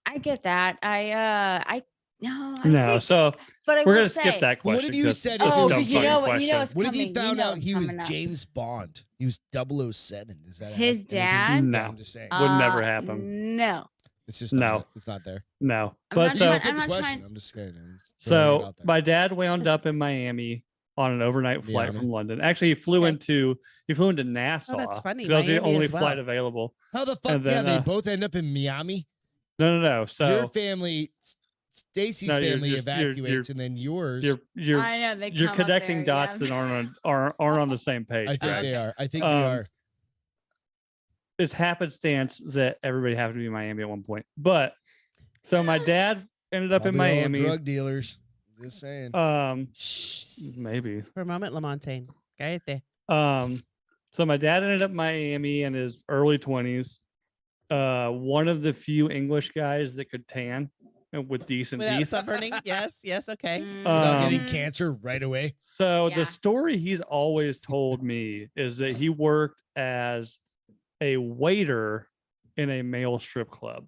I get that. I no. I No, think- so but I we're will gonna say, skip that What question. if you 'cause said it's if a Oh, you dumb because you fucking know what? question. You know it's What if coming. you found know out it's he was coming up. James Bond? He was 007. Does that have His anything to do- dad? No, No. I'm just saying. Would never happen. No. It's just No. It's not there. No. I'm But not so trying- Skip I'm the not question. trying- I'm just kidding. I'm throwing it so out there. my dad wound up in Miami on an overnight flight Miami. from London. Actually, he flew Okay. into Nassau. that's funny. 'cause that was the Miami only as well. flight available. How the fuck? and then, they uh, both end up in Miami. No. So Your family, Stacy's No, you're family just- you're- evacuates, and then yours. you're I know they you're come up connecting there, dots yeah. that aren't on the same page. I think Greg. they are. I think Um, they are. It's happenstance that everybody happened to be in Miami at one point. But so my dad ended up in Probably all Miami. drug dealers. Just saying. Shh. Maybe. For a moment, Lamontagne. Cállate. So my dad ended up in Miami in his early 20s. One of the few English guys that could tan with decent Without teeth. suffering. Yes. Okay. Without getting Mhm. cancer right away. So Yeah. the story he's always told me is that he worked as a waiter in a male strip club.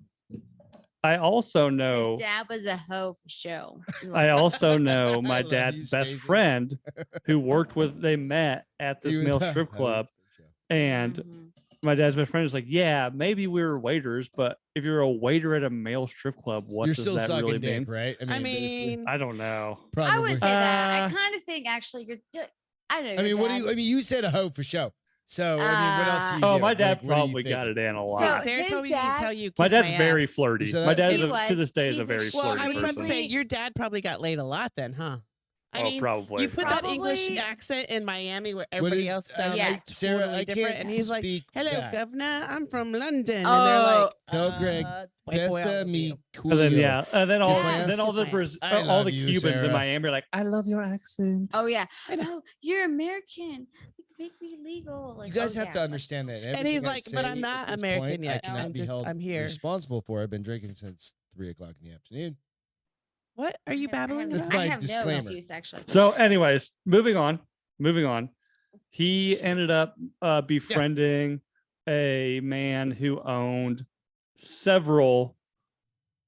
I also know His dad was a hoe for show. I also know I my love dad's you, best Stacey. friend who worked with they met at this He was male a strip hoe club. for sure. And Mhm. my dad's best friend is like, yeah, maybe we were waiters, but if you're a waiter at a male strip club, what You're does still that sucking really dick, mean? right? I basically. mean, I don't know. Probably. I would say that. I Uh, kind of think actually I know. I your mean, what do you? dad. I mean, you said a hoe for show. So I mean, what else? Do you Oh, do? my dad Like, what do you probably got think? it in a So- lot. Sarah his told me dad- to tell you. My kiss dad's my very ass. flirty. You said My that? dad He was. to this day is a He's very ex- Well, flirty I was about to person. say your dad probably got laid a lot then, huh? I mean, probably. you put that English Probably- accent in Miami where What everybody did- else sounds Yes. Sarah, totally I different, can't and he's like, speak "Hello, that. governor, I'm from London," and they're Oh, like, Tell Greg, white boy, I Besta love mi you. and then culo. and then all Kiss my ass? then all the Kiss my ass. I all love the you, Cubans in Sarah. Miami are like, I love your accent. Oh yeah. I know. Oh, you're American. Make me legal. Like, You guys oh, have yeah, to like- understand that. And he's everything I like, "But I'm say not at this American point, yet. I cannot I'm be just- held I'm here." responsible for. I've been drinking since 3:00 in the afternoon. What are you babbling That's about? my I have no disclaimer. excuse actually. So, anyways, moving on. He ended up befriending a man who owned several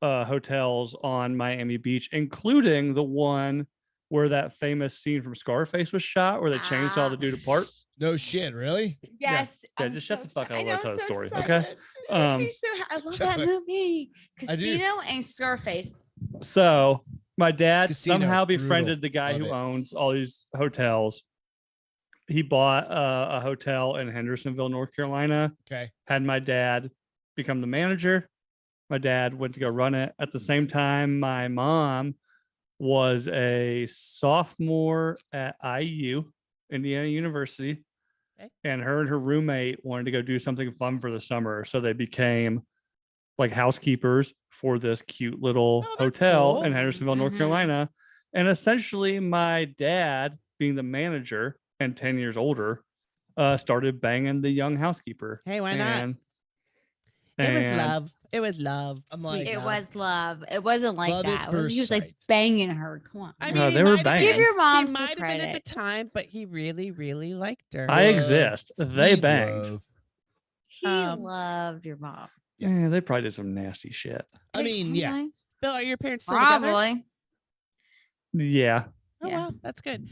hotels on Miami Beach, including the one where that famous scene from Scarface was shot, where they changed all the dude apart. No shit, really? Yes. Yeah, I'm just shut so the fuck excited. up I while I know, tell I'm the so story, excited. okay? It makes me Um, so I love shut that the- movie. I do. Casino and Scarface. So my dad Casino, somehow brutal. befriended the guy Love who it. owns all these hotels. He bought a hotel in Hendersonville, North Carolina. Okay. Had my dad become the manager. My dad went to go run it. At the same time, my mom was a sophomore at IU, Indiana University. Okay. And her and her roommate wanted to go do something fun for the summer. So they became like housekeepers for this cute little Oh, that's hotel cool. in Hendersonville, North Mhm. Carolina. And essentially, my dad, being the manager and 10 years older, started banging the young housekeeper. Hey, why not? And- It was and- love. It was love. I'm Sweet like- It love. was love. It wasn't like Love at that. He was like first sight. banging her. Come on. I No, mean, they he were might have banging. Give your mom He some might have been at the credit. time, but he really, really liked her. I Love, exist. They sweet banged. love. He Um, loved your mom. Yeah, they probably did some nasty shit. I mean, yeah. Okay. Bill, are your parents still together? Probably. Yeah, Oh Yeah. wow, that's good.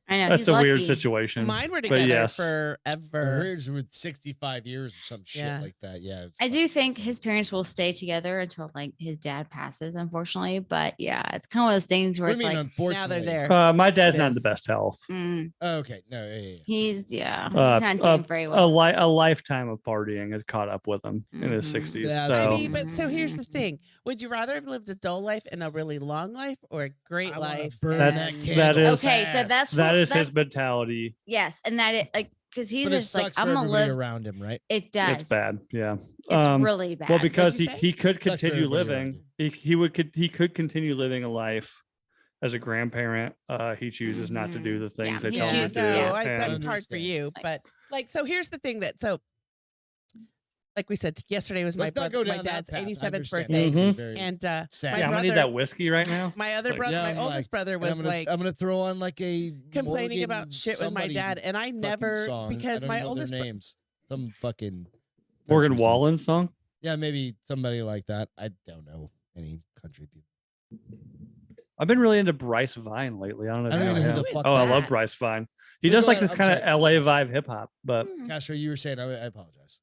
I know. that's he's a weird lucky. situation. Mine were But together yes. forever. Hers with 65 years or some shit Yeah. like that. Yeah. it's I do fucking think insane. his parents will stay together until like his dad passes, unfortunately. But yeah, it's kind of one of those things where What do it's you mean, like, unfortunately? Now they're there. My dad's It not in the is. best health. Oh, okay. No, yeah. he's he's Uh, not doing very A, well. a lifetime of partying has caught up with him in his Mhm. 60s. Yeah, so I mean, but so here's the Mhm. thing: would you rather have lived a dull life and a really long life, or a great I wanna life? burn That's- and- that candle is- Okay, so fast. that's that what- is his that's- mentality. Yes, and that it like because he's But it just like sucks I'm for gonna everybody live. around him, right? It does. It's bad. Yeah. It's Um, really bad. Well, because you he, say? he could Sucks for continue everybody around living. He could continue living a life as a grandparent. He chooses not to do the things Yeah, they he tell him to chooses- do. so yeah. that's and- hard for Understand. you. Like- But like, so here's the thing that like we said yesterday was Let's my not go brother, my down that dad's path. I 87th understand. birthday, That would be Mhm. very and sad. my yeah, I'm gonna need brother- that whiskey right now. my other Like, brother, yeah, my I'm oldest brother And was like I'm gonna throw on like a complaining about Morgan shit with my somebody dad, and I fucking never song. because I don't my know their oldest bro- names. Some fucking Morgan country song. Wallen song. Yeah, maybe somebody like that. I don't know any country people. I've been really into Bryce Vine lately. I don't know. If I you don't know know who him. the fuck Oh, I that love is. Bryce Vine. He No, does go like ahead. this I'm kind of sorry. LA vibe hip hop, but Hmm. Castro, you were saying I apologize.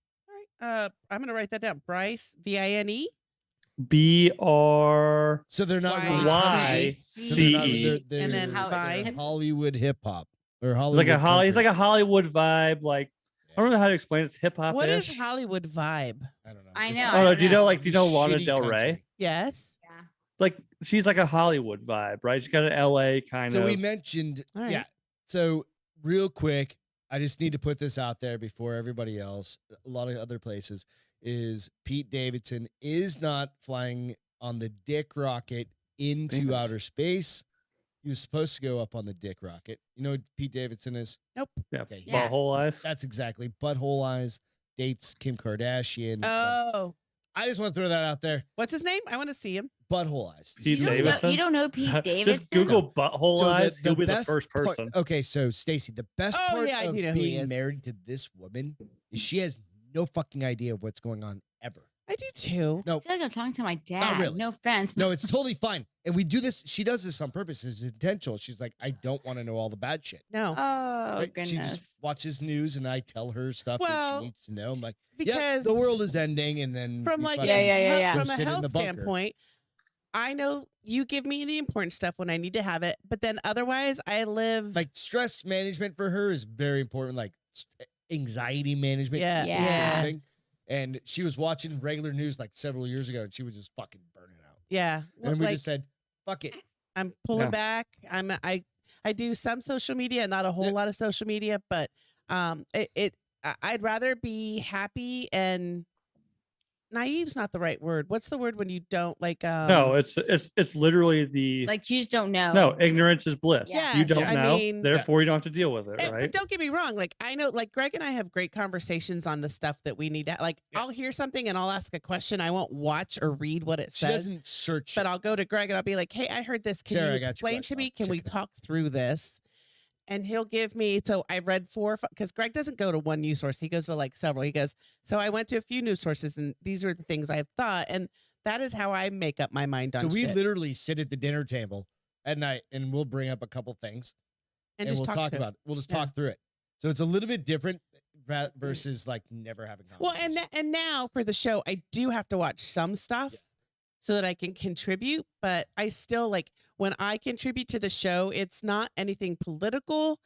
I'm gonna write that down. Bryce Vine. BR. So they're not really Y so they're not- CE. they're- And then they're Vibe. Hollywood hip hop or It's Hollywood. like it's like country. a Hollywood vibe. Like I don't know how to explain it. It's hip hop. What is Hollywood vibe? I don't know. I It's know, Oh, no, I do you know like do you know shitty Lana Del country. Rey? Yes. Yeah. Like she's like a Hollywood vibe, right? She's got an LA kind So of. we mentioned, All right. yeah. So real quick, I just need to put this out there before everybody else, a lot of other places, is Pete Davidson is not flying on the Dick rocket into Damn it. outer space. He was supposed to go up on the Dick rocket. You know what Pete Davidson is? yeah, Okay, Yeah. butthole eyes. that's exactly butthole eyes. Dates Kim Kardashian. Oh, I just want to throw that out there. what's his name? I want to see him. Butthole eyes. Pete You don't, know, Davidson? you don't know Pete Davidson? Just Google butthole eyes. You'll be the best first part- person. okay, so Stacy, the best Oh, part yeah, I of do know who he being is. married to this woman is she has no fucking idea of what's going on ever. I do too. No, I feel like I'm talking to my dad. really. No offense. no, it's totally fine. And we do this. She does this on purpose. It's intentional. She's like, I don't want to know all the bad shit. No, Oh, Right? goodness. She just watches news, and I tell her stuff Well, that she needs to know. I'm like, yeah, because the world is ending, and then from we like fucking- Yeah. Go from a sit in the health bunker. standpoint, I know you give me the important stuff when I need to have it, but then otherwise I live like stress management for her is very important. Like anxiety management, Yeah. is a big Yeah. thing. And she was watching regular news like several years ago, and she was just fucking burning out. yeah. And we like, just said, "Fuck it." I'm pulling Yeah. back. I do some social media, not a whole Yeah. lot of social media, but I'd rather be happy and naive's not the right word. What's the word when you don't like No, it's literally the Like you just don't know. no, ignorance is bliss. Yeah. You don't Yes, I know, mean- therefore you don't have to deal with it, But right? don't get me wrong. Like I know, like Greg and I have great conversations on the stuff that we need to. Like Yeah. I'll hear something and I'll ask a question. I won't watch or read what it She says, doesn't search. but it. I'll go to Greg and I'll be like, "Hey, I heard this. Can Sarah, I you got your explain to question. me? I'll Can we check it out." talk through this?" And he'll give me. So I've read 4 because Greg doesn't go to one news source. He goes to like several. He goes. So I went to a few news sources, and these are the things I've thought, and that is how I make up my mind on So we shit. literally sit at the dinner table at night, and we'll bring up a couple things, and and just we'll talk to it. about it. We'll just Yeah. talk through it. So it's a little bit different versus like never having Well, conversations. and now for the show, I do have to watch some stuff so that I can contribute. But I still like when I contribute to the show, it's not anything political.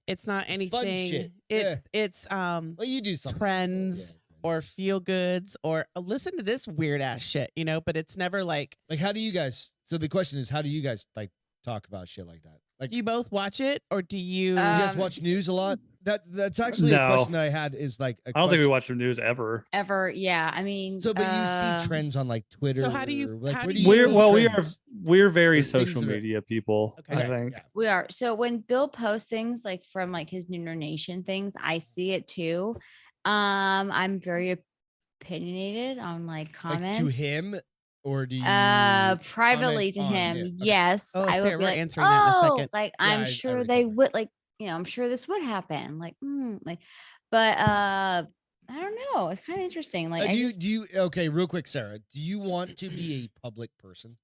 It's not It's fun anything. shit. It's well, you do something trends or trends. feel goods or listen to this weird ass shit, you know. But it's never like Like, how do you guys? So the question is, how do you guys like talk about shit like that? Like, you both watch it or do you? you guys Um, watch news a lot? That's actually a No. question that I had. Is like, I don't think we watch the news ever. Ever. Yeah. I mean. So, but you see trends on like Twitter. how do you- Like, how where do do you- you? We are trends? very Or things social that are- media people. Okay. I Okay, think. yeah. We are. So when Bill posts things like from like his Nooner Nation things, I see it too. I'm very opinionated on like comments. Like to him, or do you? Privately comment to on him. it? Okay. Yes. Oh, I Sarah, would be we're like, answering that in a "Oh," second. like Yeah, I'm I sure already they covered would like, I'm sure this would happen. Like, like, but I don't know. It's kind of interesting. Like, I just, do you? Okay, real quick, Sarah. Do you want to be a public person?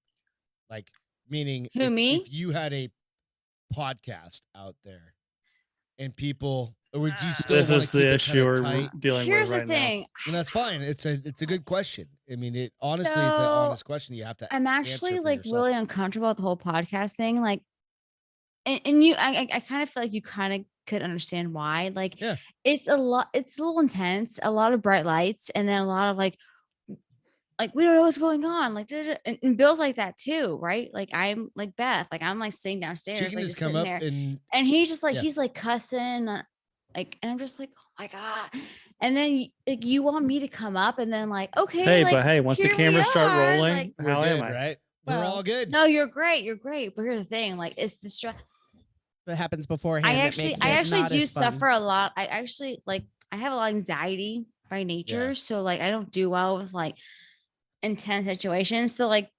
Like, meaning, Who, if, me? If you had a podcast out there, and people, or would you still This want is to keep the it issue kinda we're tight? dealing here's with the right now. thing. And that's fine. It's a good question. I mean, it honestly, it's an So, honest question. You have to. I'm answer actually for like yourself. really uncomfortable with the whole podcast thing. Like, and you, I kind of feel like you kind of could understand why. Like, Yeah. it's a lot. It's a little intense. A lot of bright lights, and then a lot of like we don't know what's going on. Like, and Bill's like that too, right? Like I'm like Beth. Like I'm like sitting downstairs, She can like just just come sitting up there, and he's just like yeah. he's like cussing, like, and I'm just like, oh my god. And then like you want me to come up, and then like, okay, Hey, like, but hey, once the here we cameras start are, rolling, like, we're how good, am I? right? We're Well, all good. no, you're great. You're great. But here's the thing, like it's the stress. What happens beforehand? I that actually, makes I it actually not do as fun. suffer a lot. I actually like, I have a lot of anxiety by nature. Yeah. So like, I don't do well with like intense situations. So like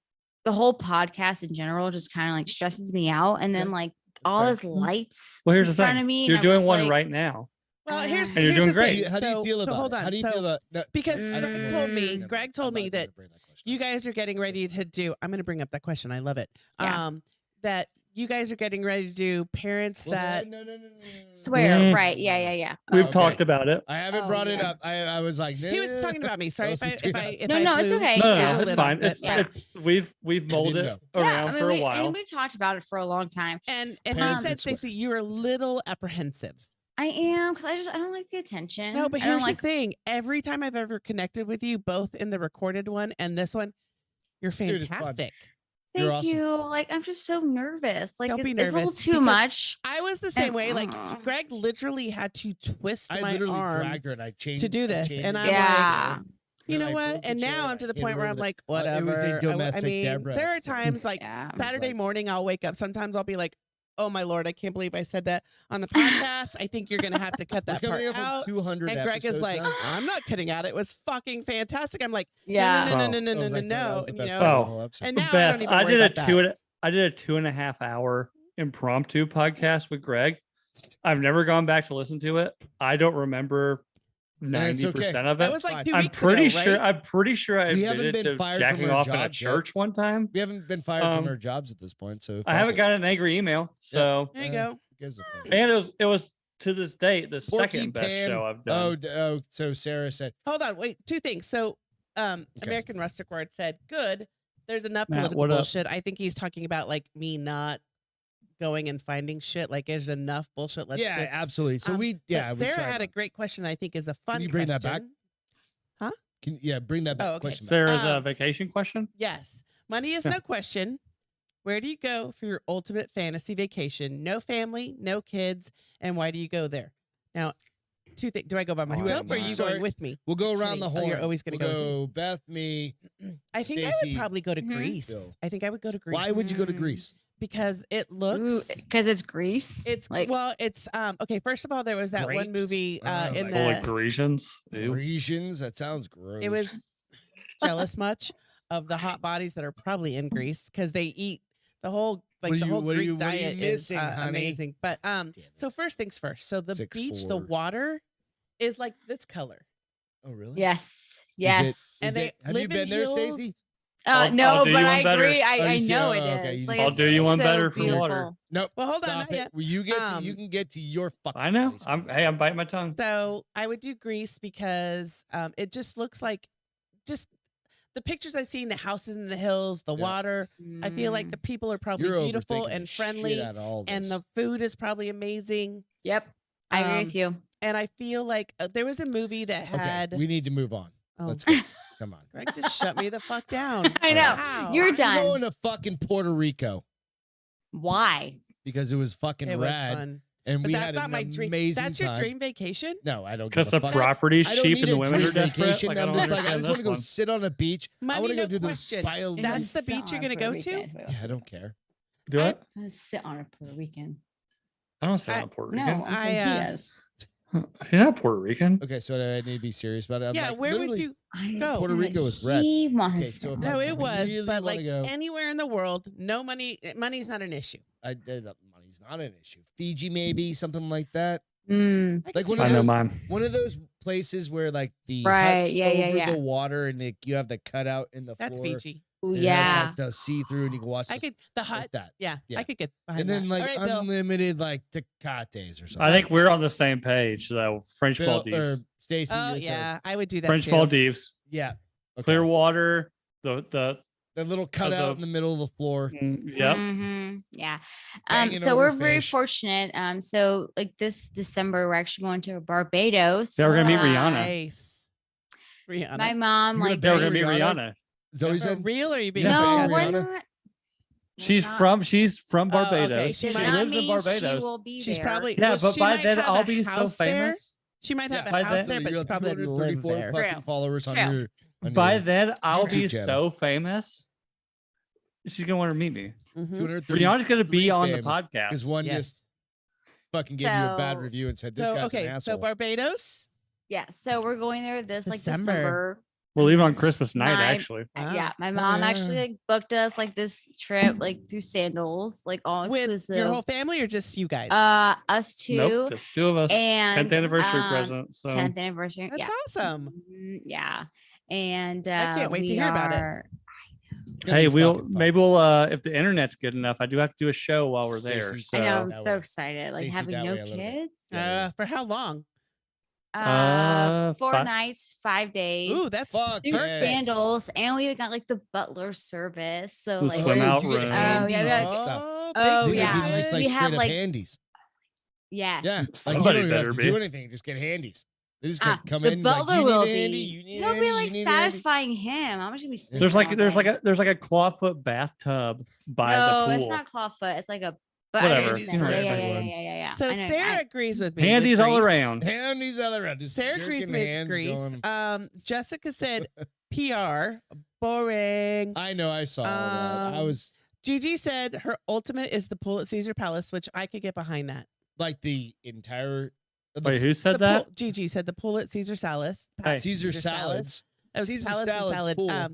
the whole podcast in general just kind of like stresses me out. And then Okay. like That's all fair. this lights Well, here's in the front thing. of me. and You're I'm doing just one like, right now. Well, here's And you're here's doing the great. thing. How do you So- feel so about hold it? on. How do you So feel about because I don't- Greg I'm told not me, gonna- Greg told I'm me not gonna that bring that question you up. guys are getting ready to do. I'm going to bring up that question. I love it. Yeah. That you guys are getting ready to do parents that No. Swear, Mm. right? Yeah. We've Okay. talked about it. I haven't Oh, brought it yeah. up. I was like, he was talking about me. Sorry That was if between us. I No, no, it's blew- okay. No, Yeah. no, it's lid fine. off it. It's, Yeah. we've molded didn't it around for a while. we talked about it for a long time. And Parents he said, that swear. Stacey, you were a little apprehensive. I am because I don't like the attention. No, but I don't here's like the thing. Every time I've ever connected with you, both in the recorded one and this one, you're Dude, it's fun. fantastic. You're Thank awesome. you. Like I'm just so nervous. Like Don't be it's a little nervous, too because much. I was the same way. Like Uh-uh. Greg literally had to twist I my literally arm. dragged her and I changed to do I this, changed and it. I'm like, Yeah. You Then know I what? broke the And chair now and I'm to I the hit point her where over I'm the- like, it was a whatever. domestic I mean, Deborah there are episode. times like Yeah. I was Saturday like- morning I'll wake up. Sometimes I'll be like, oh my Lord, I can't believe I said that on the podcast. I think you're gonna have to cut We're that part coming up on out. 200 And Greg is episodes like, now. I'm not cutting out. It was fucking fantastic. I'm like, Yeah. no. I was And like, you that was the know, best part of the whole episode. and now I Beth, don't even I worry did about that. I did a 2.5 hour impromptu podcast with Greg. I've never gone back to listen to it. I don't remember it's 90% okay. of That it. was like fine. 2 I'm weeks pretty ago, sure. right? I'm pretty sure I We haven't admitted been to fired jacking from our off in a jobs yet. church one time. We haven't been fired from Um, our jobs at this point, so I haven't gotten an angry email. So, There you go. and it was to this date the Porky second best Pan. show I've done. Oh, so Sarah said, Hold on, wait. 2 things. So, American Rustic Word said, "Good. There's enough Matt, political what up? bullshit." I think he's talking about like me not going and finding shit. Like, there's enough bullshit. Let's yeah, just. absolutely. So But we Sarah tried. had a great question. I think is a fun. you bring that back? question. Bring that back. Oh, okay. Question back. Sarah's a vacation question. Yes, money is no question. Where do you go for your ultimate fantasy vacation? No family, no kids, and why do you go there? Now, 2 things. Do I go by myself or are you Start- going with me? We'll go around the Oh, horn. you're always gonna we'll go go with Beth, me. I think I Stacey, would probably go to Mhm. Greece. Bill. I think I would go to Greece. Why would you go to Mm. Greece? Because it looks. Because it's Greece. It's like it's okay. First of all, there was that Great. one movie Oh, in like- Full of the. Grecians. Ew. Parisians? That sounds gross. It was jealous much of the hot bodies that are probably in Greece because they eat the whole What are the you- whole what are Greek you- what are you diet missing, is honey? amazing. But Damn so it. first things first. So the 6'4". beach, the water is like this color. Oh, really? yes, Is it- yes. And is they it- have live you been in there, hills. Stacey? I'll No, do but you I one better. agree. Oh, I you see- know oh, it okay, is. you Like, just- I'll do you it's one so better for beautiful. water. Nope. Well, hold on, stop not it. yet. Well, you get Um, you can get to your fucking. I know. place. I'm biting my tongue. So I would do Greece because it just looks like just the pictures I've seen, the houses in the hills, the Yeah. water. I feel like Mm, the people are probably You're beautiful overthinking and the shit friendly, out of all and this. the food is probably amazing. Yep, I agree with you. And I feel like there was a movie that had. Okay, we need to move on. oh, Let's go. Come on. Greg just shut me the fuck down. I know. Wow. You're I'm done. going to fucking Puerto Rico Why? because it was fucking It was rad, fun, and but we that's had not an my dream. amazing That's your time. dream vacation. No, I don't. Because give the a fuck. property's I don't cheap need and the a women are dream desperate. vacation. Like, I I'm don't just like, I understand just want this to go one. sit on a beach. I Money, want to go no do question. this. Bio That's the Sit beach you're on gonna a Puerto go to? Rican. Yeah, I don't care. Do I- it. I'm gonna sit on a Puerto Rican. I don't sit I- on a Puerto No, Rican. I'm saying I, he is. You're not Puerto Rican. Okay, so I need to be serious about it. I'm Yeah, like, where would literally- you? I Go. Puerto said Rico was red. He wants Okay, to so sit if No, I it was, really but wanna like go- anywhere in the world, no money. Money's not an issue. Money's not an issue. Fiji, maybe something like that. Mm, I can Like see one I of that. know those- mine. One of those places where like the Right, huts yeah, yeah, over yeah. the water and you have the cutout in the That's floor. Fiji. ooh, It has, yeah. like, the see through and you can watch. I the- could the like hut. that. Yeah, Yeah. I could get behind And then that. like All right, Bill. unlimited like tecates or something. I think we're on the same page though. French Bill, or Maldives. Stacey. Oh your turn. yeah, I would do that. French too. Maldives. Yeah. Okay. Clear water. The The little cutout the- in the middle of the floor. yep. Yeah. Banging So over we're very fish. fortunate. So like this December, we're actually going to Barbados. Yeah, we're gonna meet Uh, Rihanna. Nice. Rihanna. My mom, You're like, Yeah, we're gonna Bang meet Rihanna? Rihanna. Zoe For said. real, or are you being Yeah, no, Bang we're Rihanna? not. She's not. from Oh, okay. Barbados. She She might- lives in She Barbados. will be She's there. probably Yeah, well, but she by might then have I'll a be so house there. famous. She might have Yeah, a by house then- there, but you she have probably doesn't live 234 there. fucking True. followers on True. your. on By your then I'll YouTube be channel. so famous. She's gonna want to meet me. Mhm. 230 Rihanna's gonna be on the fam, podcast. because one Yes. just fucking gave you a bad So- review and said this So guy's an okay, asshole. so Barbados. Yeah. So we're going there this like December. December. We're leaving on Christmas night, My- actually. Yeah, Wow. my mom yeah. actually like booked us like this trip like through Sandals, like all With exclusive. your whole family or just you guys? Us two. Nope, just two of us. and 10th anniversary um, present. So 10th anniversary. That's yeah. awesome. Yeah. And I can't wait to we hear about it. are- Hey, maybe we'll if the internet's good enough. I do have to do a show while we're there. Stacey, So I know. I'm that so way. excited. Like Stacey, having that no way a little bit. kids. Yeah. For how long? 4 5 nights, 5 days. Ooh, that's Fuck. New yes. sandals, and we got like the butler service. So The like, swim out you get room. handies Oh, yeah, and yeah. stuff. Oh, They give yeah. you nice, like, We have, straight up like- handies. yeah. Yeah, like you Somebody don't even better have to be. do anything. Just get handies. They just come The in. Like, butler you will need a handy. be. You need a He'll handy, be you like need a handy. satisfying him. How much should we? There's like a clawfoot bathtub by no, the it's pool. not clawfoot. It's like a. Whatever. Handies Yeah, for yeah, everyone. yeah. So I know, Sarah agrees with me. with Handies all Grease. around. Handies all around. Just Sarah agrees jerking with hands Grease. going. Jessica said PR, boring. I know. I saw that. I Um, was Gigi said her ultimate is the pool at Caesar Palace, which I could get behind that. like the entire. Wait, who said The that? pool, Gigi said the pool at Caesar Salas. Hey. Caesar salads. It was Caesar Palace and salads salad. pool.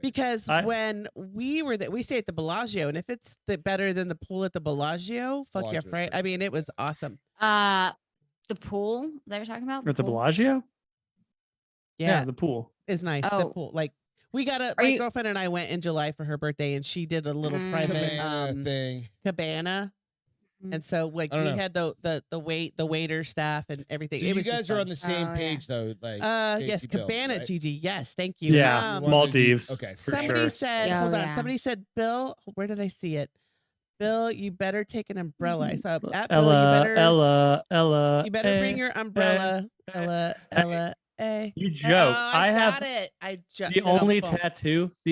Because I- when we were there, we stayed at the Bellagio, and if it's better than the pool at the Bellagio, fuck yeah, Bellagio's right? great. I mean, it was awesome. The pool. Is that what you're talking about? At the pool? Bellagio? Yeah, The pool. it's nice. The Oh. pool, like we got Are my you- girlfriend and I went in July for her birthday, and she did a little private Cabana thing. cabana. Mhm. And so like I we don't know. had the waiter staff and everything. So it you was just guys are fun. on the same Oh, yeah. page though. Like Yes, Stacey Bill, cabana, right? Gigi. Yes, thank you. Yeah, You wanted to do- Maldives. Okay. for Somebody sure. said, Oh, hold on. yeah. Somebody said, Bill, where did I see it? Bill, you better take an umbrella. I saw at Bill, Ella. you better bring your umbrella. eh, Ella, eh. Ella, eh. You joke. Oh, I have got it. I just the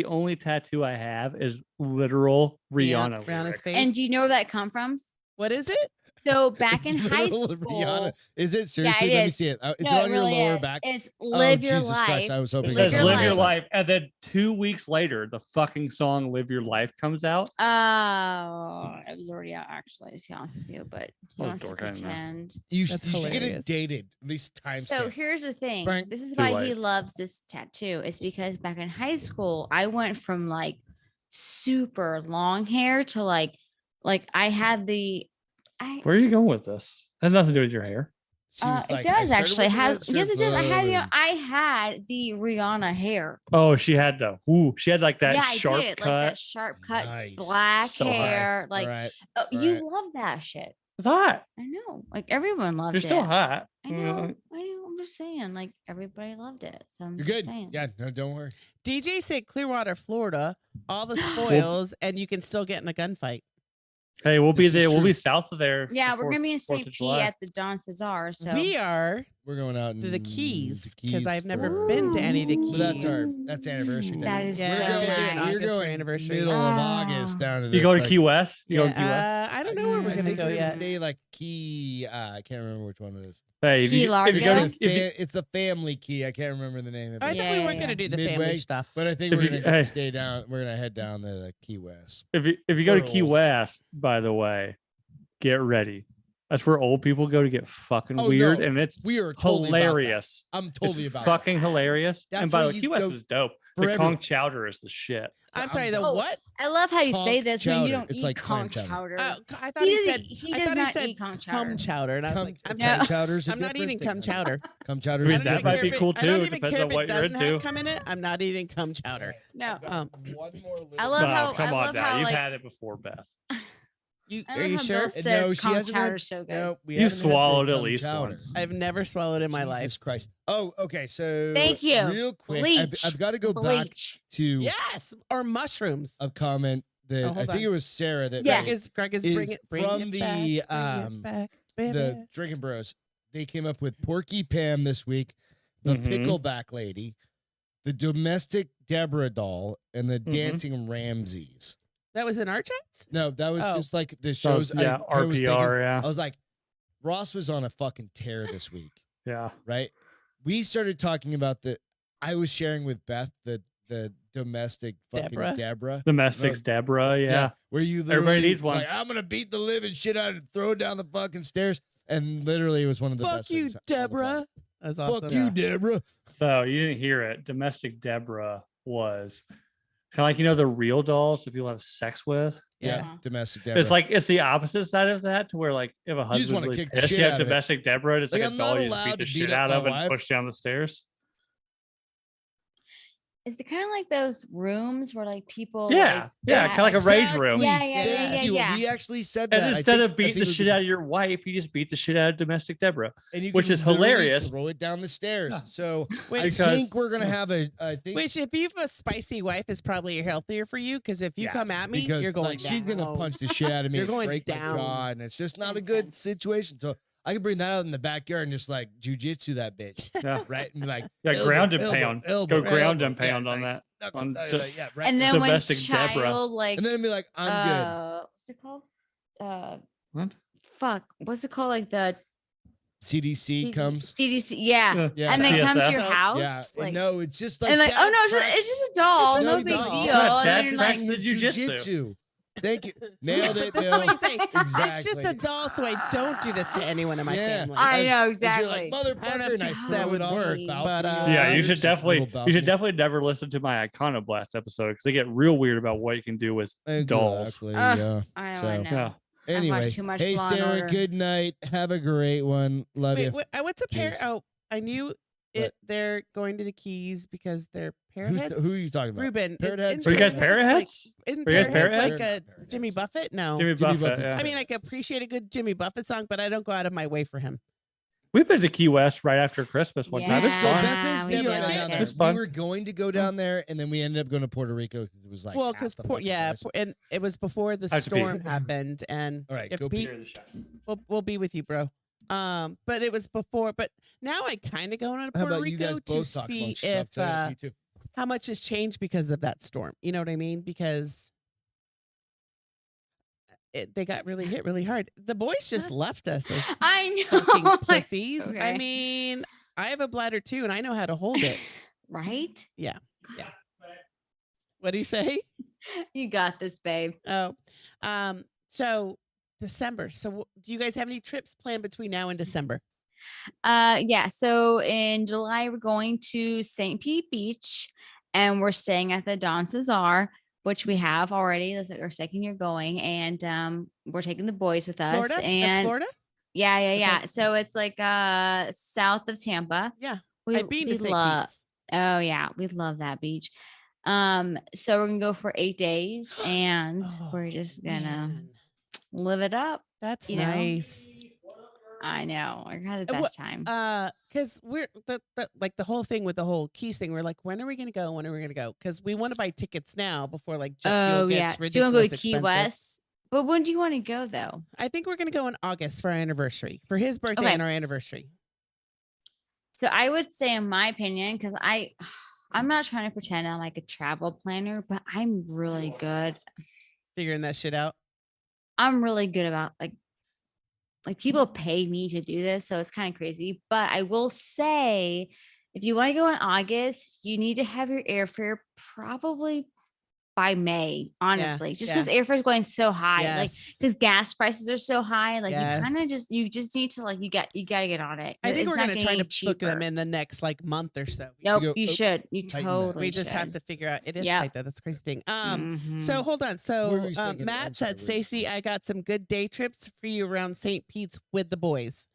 only tattoo I have is literal Rihanna. Rihanna's lyrics. face. And do you know where that come from? What is it? So back in It's high literal school, Rihanna. Is it seriously? it Let me is. see it. It's No, on it your really lower is. back. It's live your Jesus life. Christ! I was hoping It Live says your live your life. life. And then 2 weeks later, the fucking song Live Your Life comes out. Oh, it was already out actually, to be honest with you, but he What a wants to dork I am now. pretend. You That's should get it hilarious. dated. At least timestamp. So here's the thing. Frank, This is too why he late. loves this tattoo. It's because back in high school, I went from like super long hair to like I had Where are you going with this? It has nothing to do with your hair. She was it like, I does started actually with the has red yes it does. I had strip, I had the Rihanna hair. Oh, she had she had like that yeah, sharp I did cut. like that sharp cut, Nice. black So high. hair. Like All right. you right. love that shit. It's hot. I know, like everyone loved You're it. still hot. I know. I'm just saying, like everybody loved it. So I'm You're just good. saying. Yeah. No, don't worry. DJ said Clearwater, Florida, all the spoils, and you can still get in a gunfight. Hey, we'll be This is there. We'll true. be south of there. Yeah, for we're gonna be in 4th St. of Pete July. at the Don Cesar. So We are We're going out to the in Keys the because I've never for- been to any of the Keys. So that's anniversary. That day. is Yeah, so we're going nice. in We're August for going anniversary. middle of Oh. August down to You the, go to like, Key West? You go Yeah, to Key West? I don't know where we're I gonna think go we're yet. Stay like Key. I can't remember which one it is. Hey, if Key you, if you Largo? go to, It's, it's a family key. I can't remember the name of I it. thought Yeah, we yeah, weren't gonna yeah. do the Midway, family stuff. But I think If we're you- gonna hey. stay down. We're gonna head down to Key West. if you go to Key We're West, by the way, get ready. That's where old people go to get fucking Oh, weird, no. and it's We are totally about that. hilarious. I'm totally It's about fucking hilarious. That's and by the where way, you Key West go is dope. for The everyone. conch chowder is the shit. I'm sorry, the Oh, what? I love how you say Conch this when you chowder. don't It's eat like clam conch chowder. chowder. I thought he said. he I does thot not he said eat conch cum chowder. chowder, and I was Cum, like, I'm, No. cum chowder's a I'm not different eating thing. cum chowder. Cum I chowder's mean, a that different might care be if it- cool I don't too. even Depends care on if what it you're doesn't have into. cum in it. I'm not eating cum chowder. No. One more little. I love No, how come I on love now. how You've like had it before, Beth. You I are love you how sure? Bill says No, she conch hasn't had- chowder's so good. No, we You've haven't had the swallowed at cum least chowder. once. I've never swallowed in my Jesus life. Christ. Oh, okay. So Thank you. Real quick, Bleach. I've got to go back Bleach. to Yes, or mushrooms. a comment that Oh, I hold think on. it was Sarah that Yeah. made. Greg is Is bring it from it the, back, bring it back, baby. The Drinking Bros. They came up with Porky Pam this week, the Mhm. Pickleback Lady, the Domestic Deborah doll, and the Mhm. Dancing Ramses. That was in our chats. No, that was Oh. just like the So, shows. yeah, I was thinking- RPR, yeah. I was like, Ross was on a fucking tear this week, Yeah. right? We started talking about I was sharing with Beth the domestic fucking Deborah. Domestics Deborah, yeah. where you Everybody literally needs one. like, I'm gonna beat the living shit out and throw it down the fucking stairs. And literally, it was one of the Fuck best you, things on the planet. Deborah. That's awesome. Fuck you, Deborah. So you didn't hear it. Domestic Deborah was kind of like, the real dolls that people have sex with. Yeah, Uh-huh. domestic Deborah. It's like, it's the opposite side of that, to where like if a just husband's wanna really kick the pissed, shit you have out of it. domestic Deborah. It's Like, like I'm a not doll you just allowed beat to the beat shit up out my of and wife. push down the stairs. Is it kind of like those rooms where like people? Yeah, like, kind of like a rage room. Yeah, Thank you. yeah. We actually said that. And I instead think- of I beating think the we shit could- out of your wife, you just beat the shit out of domestic Deborah. and you which can is literally hilarious. Throw it down the stairs. Yeah. So I Which, think we're gonna have a. I think which if you have a spicy wife, is probably healthier for you because if you Yeah, come at me, because you're going like, down. she's gonna punch the shit out of me. You're and going break my down. jaw, and it's just not a good situation. So I can bring that out in the backyard and just like jujitsu that bitch, Yeah, right? And be like, yeah, elbow, ground and elbow, pound. elbow, Go ground elbow. and pound Yeah, on like, that. knuckle, on yeah, right. And then when Domestic Deborah. child like and then be like, I'm good. what's it called? What? Fuck, what's it called? Like the CDC comes. CDC, yeah. Yeah. And they come to CSF. your house. Yeah, like, no, it's just like and like, oh Dad's no, it's practice- just a doll. It's No no big doll. deal. Yeah, And Dad's you're like, practice. Jujitsu. Thank you. Nailed it, This is what Bill. you say. It's just Exactly. a doll, so I don't do this to anyone in my Yeah. family. I know, You're exactly. like, I don't know motherfucker, if and I that throw would it on her work, balcony but, or Yeah, you whatever. should It's a little definitely balcony. never listen to my Iconoblast episode because they get real weird about what you can do with dolls. Exactly, Ugh, yeah. I know, So- I know. Yeah. Anyway, too much hey Law and Sarah, Order. good night. Have a great one. Love you. Wait, what's a pair? Cheers. Oh, I knew it. What? They're going to the Keys because they're parrot heads. Who are you talking about? Ruben, Parrot isn't heads? So you guys parrot parrot heads heads? Isn't Are you guys parrot parrot heads like heads? a Jimmy Buffett? No. Jimmy Jimmy Buffett. Buffett's Yeah. I mean, I can appreciate a good Jimmy Buffett song, but I don't go out of my way for him. We've been to Key West right after Christmas one time. It's Yeah. So fun. Beth has we never did been it. down there. It's fun. We were going to go down there, and then we ended up going to Puerto Rico because it was like Well, half because the fucking price. and it was before the I have to pee. storm happened, and All right, you have go to pee. pee. We'll be with you, bro. But it was before. But now I kind of going to How Puerto about you Rico guys to both talk see amongst yourselves? if Tell you, me too. how much has changed because of that storm. You know what I mean? Because they got really hit really hard. The boys just left us. Those I fucking know. like, pussies. I okay. mean, I have a bladder too, and I know how to hold it. right? What do you say? You got this, babe. Oh, so December. So do you guys have any trips planned between now and December? Yeah. So in July, we're going to St. Pete Beach and we're staying at the Don Cesar, which we have already. This is our second year going. And we're taking the boys with us. Florida? That's And Florida? yeah. Okay. So it's like south of Tampa. Yeah. We, I've been to we St. love. Pete's. Oh yeah, we love that beach. So we're gonna go for 8 days and Oh, we're just gonna man. live it up. That's you know, nice. I know. We're gonna have the Uh, wha- best time. Because we're like the whole thing with the whole Keys thing. We're like, when are we gonna go? When are we gonna go? Because we want to buy tickets now before like jet fuel Oh yeah. gets So you wanna go to ridiculous Key expensive. West? But when do you want to go though? I think we're gonna go in August for our anniversary, for his birthday Okay. and our anniversary. So I would say, in my opinion, because I'm not trying to pretend I'm like a travel planner, but I'm really good. Figuring that shit out. I'm really good about like people pay me to do this, so it's kind of crazy. But I will say, if you want to go in August, you need to have your airfare probably by May, honestly, just because airfare is going so high, like Yes. because gas prices are so high, like Yes. you kind of you just need to like you got to get on it. I 'cause think it's we're not gonna try to getting book them cheaper. in the next like month or so. Nope, go- you oh, should. You tighten that. totally. We just have should. to figure out. It is Yep. tight though. That's a crazy thing. So Mhm. hold on. Where So were you thinking? I'm Matt sorry, said, where- Stacy, I got some good day trips for you around St. Pete's with the boys.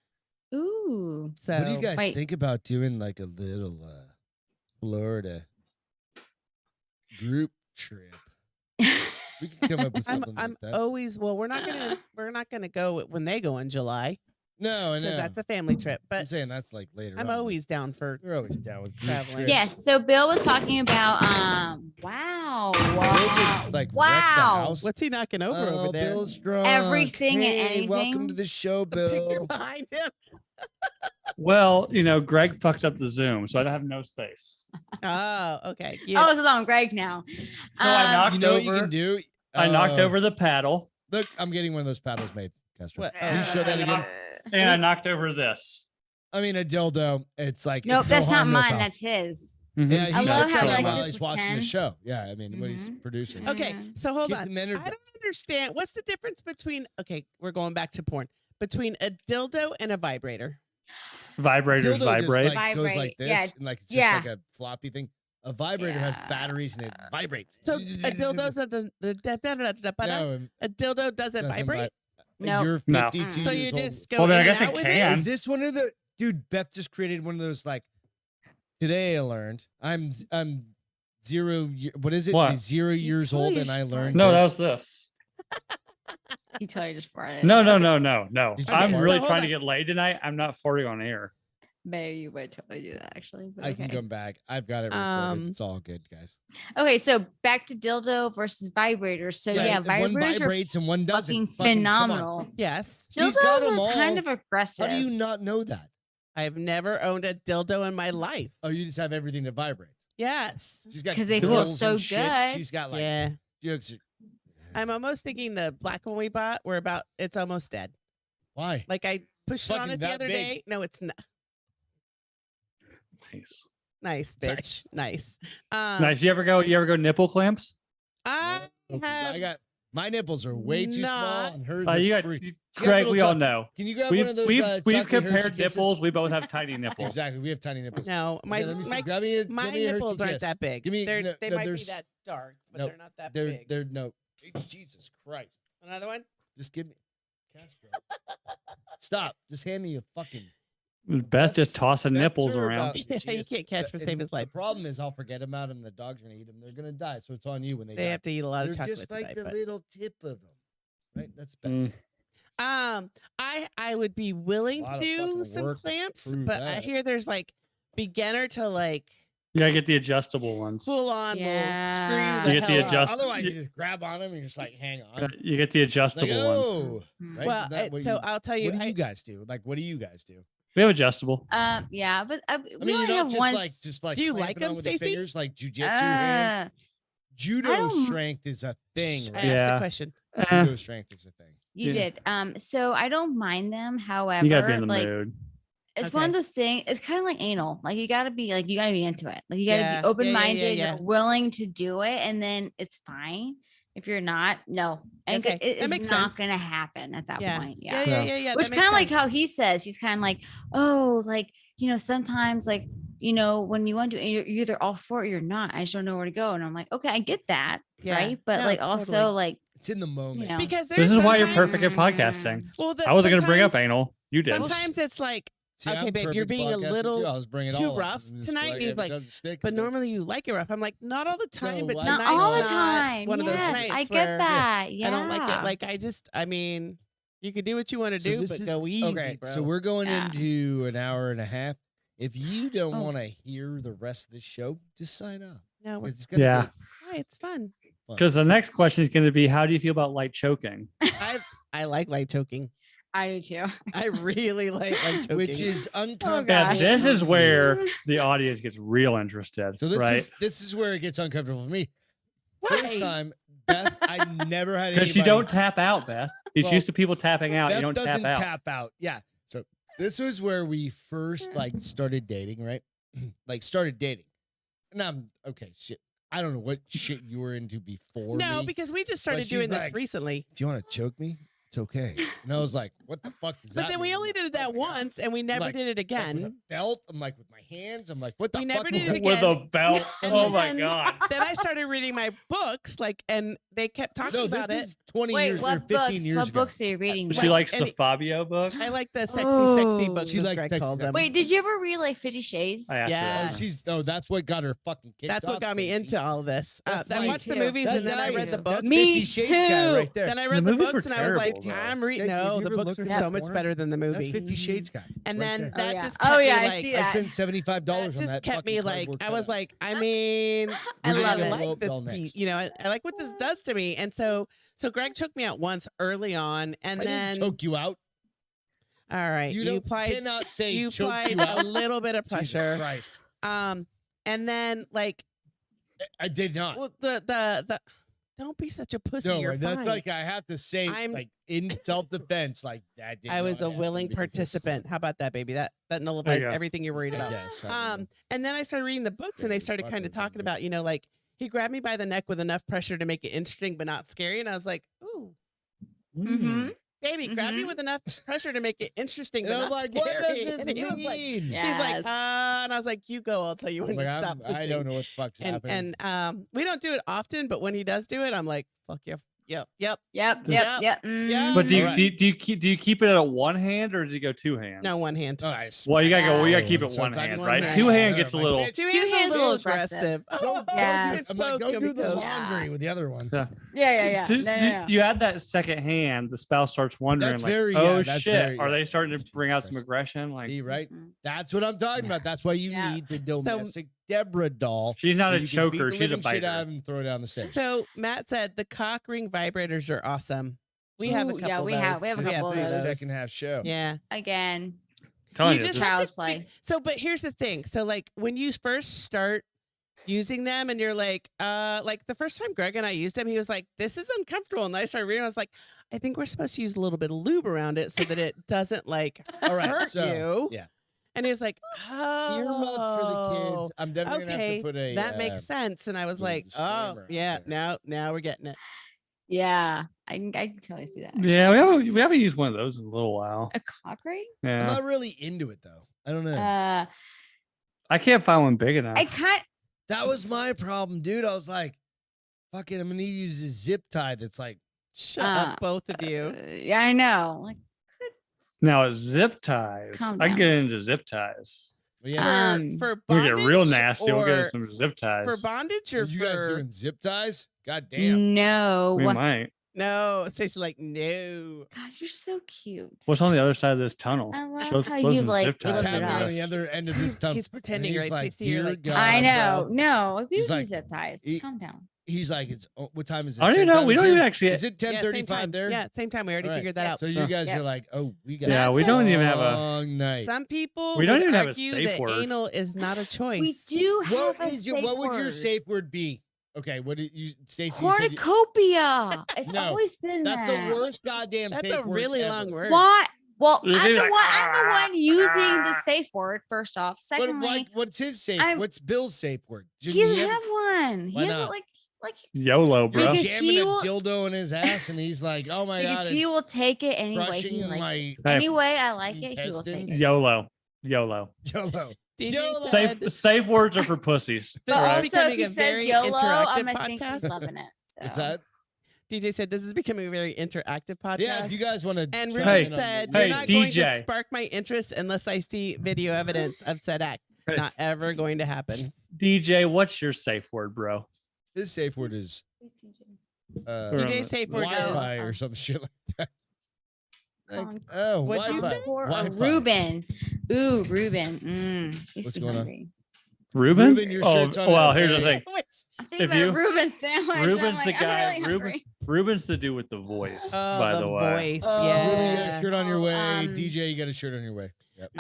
Ooh. So What do you guys Wait. think about doing like a little Florida group trip? We can come up with I'm something like that. always we're not gonna go when they go in July No, I because know. that's a family trip. I'm But saying that's like later. I'm on. always down for We're always down with group traveling. trips. Yes. So Bill was talking about wow. Bill just like wrecked the Wow. house. what's he knocking over Oh, over there? Bill's drunk. Everything and Hey, welcome to anything. the show, The picture Bill. behind him. Well, Greg fucked up the Zoom, so I don't have no space. Oh, okay. Oh, Yeah. this is on Greg now. So I knocked You know what you over. can do? I knocked Uh, over the paddle, Look, I'm getting one of those paddles made, Castro. What? Can you show that again? and I knocked over this. I mean, a dildo. It's like Nope, no that's not harm, no mine. foul. That's his. Mhm. Yeah, he I love sits how on he it likes while to he's watching the pretend. show. Yeah, I mean, what he's Mhm. producing. Okay. Mhm. So hold Keep on. the men I don't understand. What's the difference between? Okay, we're going back to porn. Between a dildo and a vibrator. Vibrators dildo vibrate. just like goes like Vibrate. this, Yeah. and like it's Yeah. just like a floppy thing. A vibrator has Yeah. batteries and it vibrates. So a dildo's a No, a dildo doesn't doesn't vibrate. No. You're No. 52 So years you old. just go Well, then in I and guess it out with can. Is this one of the dude? Beth just created one of those like. Today I learned I'm What is it? What? 0 years totally old and just I learned. No, that this? was this. You totally just farted. No. Did you I'm fart? really Hold trying on. to get laid tonight. I'm not farting on air. Maybe you would totally do that actually. But I can okay. come back. I've got it recorded. It's all good, guys. Okay, so back to dildo versus vibrators. So yeah, one vibrators vibrates and one doesn't. fucking Fucking come on. phenomenal. Yes. She's got Dildos them are kind all. of aggressive. How do you not know that? I've never owned a dildo in my life. Oh, you just have everything that vibrates. Yes. She's got 'Cause they feel drills so and shit. good. She's got like Yeah. jokes. I'm almost thinking the black one we bought, it's almost dead. Why? Like I pushed it on Fucking it the that other big. day. No, it's not. Nice. Nice, bitch. Nice. Nice. You ever go nipple clamps? I No, 'cause have I got my nipples are way too small not- and hers. You are got free. Greg. little We all choc- know. Can you grab We've one of those? we've chocolate compared Hershey Kisses? nipples. We both have tiny nipples. Exactly. We have tiny nipples. no my Okay, let me see. my, Grab me a, my grab me a Hershey nipples aren't Kiss. that big. Give me- they no, might be there's- that dark, but no, they're not that big. They're no. Jesus Christ! Another one? Just give me. Castro. Stop! Just hand me a fucking. Beth just tossing That's nipples her around. about- Yeah, she you is- can't catch for and saving his life. The problem is I'll forget about them. The dog's gonna eat them. They're gonna die. So it's on you when they They die. have to eat a lot They're of chocolate just like today, the but- little tip of them, right? That's best. Mm. I would be willing Lot to of do fucking some work to clamps, prove but I that. hear there's like beginner to like You gotta get the adjustable ones. full on will Yeah. screw You the get the hell out. adjust- Otherwise, you- you just grab on them and you're just like, hang on. You get the Like, adjustable ones. oh, Mm. right? Well, Isn't that what so you- I'll tell you, what do you guys do? Like, what do you guys do? We have adjustable. Yeah, but we I mean, only you're not have just one. like Do you clamping like on them, with the Stacey? fingers, like jujitsu hands. Judo don't- strength is a thing. I Right? asked Yeah. a question. Eh, Judo strength is a thing. You Yeah. did. So I don't mind them. However, you gotta be in the like mood. it's one of Okay. those things. It's kind of like anal. Like you gotta be into it. Like you gotta Yeah, be open minded. yeah. You're willing to do it, and then it's fine. If you're not, no, and Okay, that it's makes not sense. gonna happen at that Yeah. point. Yeah, Yeah. yeah. Which that kind of makes like how sense. he says. He's kind of like, oh, like sometimes like when you want to, you're either all for it or you're not. I just don't know where to go, and I'm like, okay, I get that, Yeah. right? But No, like also totally. like It's in the moment. know. Because This there's is why you're sometimes- perfect at podcasting. Well, I wasn't gonna bring up sometimes- anal. You did. Sometimes it's like, See, Okay, I'm babe, you're perfect being a podcasting, little too. I was bringing it too all up rough and just tonight, like, and he's if it like, doesn't stick, but then- normally you like it rough. I'm like, not all the time, but like- not tonight's all the not time. One of those Yes, nights I where get that. Yeah, I don't like it. Like I mean, you could do what you want to So do, this but is- go easy, Okay, bro. so we're going Yeah. into an hour and a half. If you don't Oh. want to hear the rest of the show, just sign up. no, It's gonna Yeah. get why? It's fun. fun. Because the next question is going to be, how do you feel about light choking? I like light choking. I do too. I really like choking. which is Oh, uncomfortable. Yeah, gosh. this is where the audience gets real interested. So this right? is where it gets uncomfortable for me. Why? First time, Beth, I never had Because you anybody- don't tap out, Beth. He's Well, used to people tapping out. Beth You don't doesn't tap out. out. Yeah. So this was where we first like started dating, right? Like started dating. And I'm okay, shit. I don't know what shit you were into before No, me. because we just started she's doing this like, recently. If you want to choke me, it's okay. And I was like, what the fuck does that But then we mean? only did that Oh my God. once, and we never Like- did it Like, with a again. belt. I'm like with my hands. I'm like, what the We fuck? never did was it that? With a again. belt. And Oh my then- God. Then I started reading my books, and they kept talking No, about this it. is 20 Wait, years or what 15 books? years What ago. books are you reading? She Well, likes and the it- Fabio books. I like the sexy Oh. books, She as likes Greg sexy called them. books. Wait, did you ever read like 50 Shades? I asked her Yeah. that. That's what got her fucking kicked That's what off, got me Stacey. into all of this. That's I my watched the too. movies, That and then I guy read is- the books. That's Me 50 Shades guy too. right there. Then I The read the movies books, were and I was like, terrible, though. I'm reading. Stacey, have No, you the ever books looked are at so that much porn? better than the That's movie. 50 Shades guy. And right then there. that yeah. just Oh, kept me yeah, I like, see I that. spent $75 that on just that. kept me fucking like, cardboard I was cutout. like, I mean, I love it. like this Well, piece, next. you know, I like what this does to me. And so Greg choked me out once early on, and I then didn't choke you out. all right, You you don't applied cannot say you choke applied you a out. little bit of Jesus pressure. Christ. And then like, I did not. well, the don't be such a pussy. No, You're that's fine. like I have to say, I'm- like in self-defense, like that. Did I was not a happen willing because- participant. How about that, baby? That There nullifies you go. everything you're worried I about. guess. I don't know. And then I started reading the books, and they Scary started as kind of fuck, talking isn't it? about, you know, like he grabbed me by the neck with enough pressure to make it interesting but not scary, and I was like, ooh, Mm-hmm. baby, grab me Mhm. with enough pressure to make it interesting And but I'm not like, what scary. does this And he was like, mean? Yeah. he's like, Yes. and I was like, you go, I'll tell you when Like, to stop. I don't pushing." know what the fuck's happening. And we don't do it often, but when he does do it, I'm like, fuck yeah, Yep. Yep. Yep. Yep. But do you, Alright. do you keep it at one hand or do you go two hands? No, one hand. All right. Well, you gotta go. We Yeah. gotta keep it So one it's like hand, one right? hand. Two hand Yeah, gets a like, little. bitch, Two Two hands hands a little aggressive. Go, Yeah. I'm like, go do the cozy. laundry with the other one. Yeah. Yeah. Do- No, do- no. You add that second hand, the spouse starts wondering, That's like, very- oh yeah, that's shit, very- are yeah. they starting to Jesus bring out some Christ. aggression? Like, See, right? Mhm. That's what I'm talking about. That's why you Yeah. need the domestic Deborah doll. she's not that a you can beat choker, the she's a living shit out biter. of and throw down the stairs. So Matt said the cock ring vibrators are awesome. We have a Ooh, couple. yeah, of we those. have a couple of It's a those. second half show. Yeah. Again, Telling You you, just this- have child's to play. think- So, but here's the thing. So, like when you first start using them, and you're like the first time Greg and I used them, he was like, "This is uncomfortable," and I started reading. I was like, "I think we're supposed to use a little bit of lube around it so that it doesn't like All right. hurt So, you." yeah. And he was like, "Oh, Earmuffs for the kids. I'm definitely gonna have okay, to put a. that makes sense." And I was little like, "Oh, disclaimer out yeah, there. now we're getting it." yeah, I can totally see that. yeah, we haven't used one of those in a little while. A cock ring? I'm Yeah, not really into it though. I don't know. I can't find one big enough. I kind That was my problem, dude. I was like, fuck it, I'm gonna use a zip tie that's like, Shut Uh, up, both of you. yeah, I know. Like, Now zip ties. Calm I can down. get into zip ties. yeah. For We bondage, get real nasty. We'll get or into some zip ties. for bondage or Are you guys for doing zip ties? God Mm. damn. no. We What? might. no. Stacey's like, no. God, you're so cute. What's on the other side of this tunnel? I love Show us how some you, like, zip What's ties. Close it happening up. on the other end of this tunnel? He's pretending, he's right? like, Stacey, you're "Dear like, God, I know. bro." No, we He's do like, zip ties. he- Calm down. He's like, it's what time is it? I don't Same even know. time We as don't him? even actually. Is it yeah, same 10:35 time. there? Yeah, same time. We already All right. figured that out. So you guys Yep. are like, oh, we got Yeah, a we don't even have a. long night. Some people We don't would even have a argue safe that word. anal is not a choice. We do have What a is your? safe What would your word. safe word be? Okay, what did you, Stacey? You said you- Cornucopia. It's No, always been that's that. the worst goddamn. That's safe a word really ever. long word. What? Well, You're I'm the like, one using the safe word. First off, What, secondly, what's his safe? I'm- What's Bill's safe word? he Didn't doesn't he have one. He Why doesn't not? like YOLO, bro. Because jamming he a will- dildo in his ass, and he's like, "Oh my god, because he it's will take it any way crushing he likes. my Hey, Any way I like it, he will take intestines. it. YOLO. YOLO." DJ YOLO. said, Safe words are for pussies. This But is Right. also, becoming if he a says very YOLO, I'm interactive gonna think he's podcast. loving it. Is So. that? DJ said this is becoming a very interactive podcast. Yeah, if you guys want to. And Hey, Ruben said, hey, "You're not going to DJ. spark my interest unless I see video evidence of said act. Hey. Not ever going to happen." DJ, what's your safe word, bro? his safe word is Or- DJ safe word. Wi-Fi Oh. or some shit like that. Like, Con- oh, What'd you Wi-Fi. say? Or Wi-Fi. Reuben. Ooh, Reuben. Makes What's me going on? hungry. Ruben? Ruben, your oh, shirt's on well, that here's the way. thing. I'm thinking If about you- a Reuben sandwich. I'm Ruben's the like, guy. I'm really hungry. Ruben's the dude with the voice, Oh, by the the way. voice. Oh. Ruben, you got a Yeah. shirt on your way. Um, DJ, you got a shirt on your way. Yep.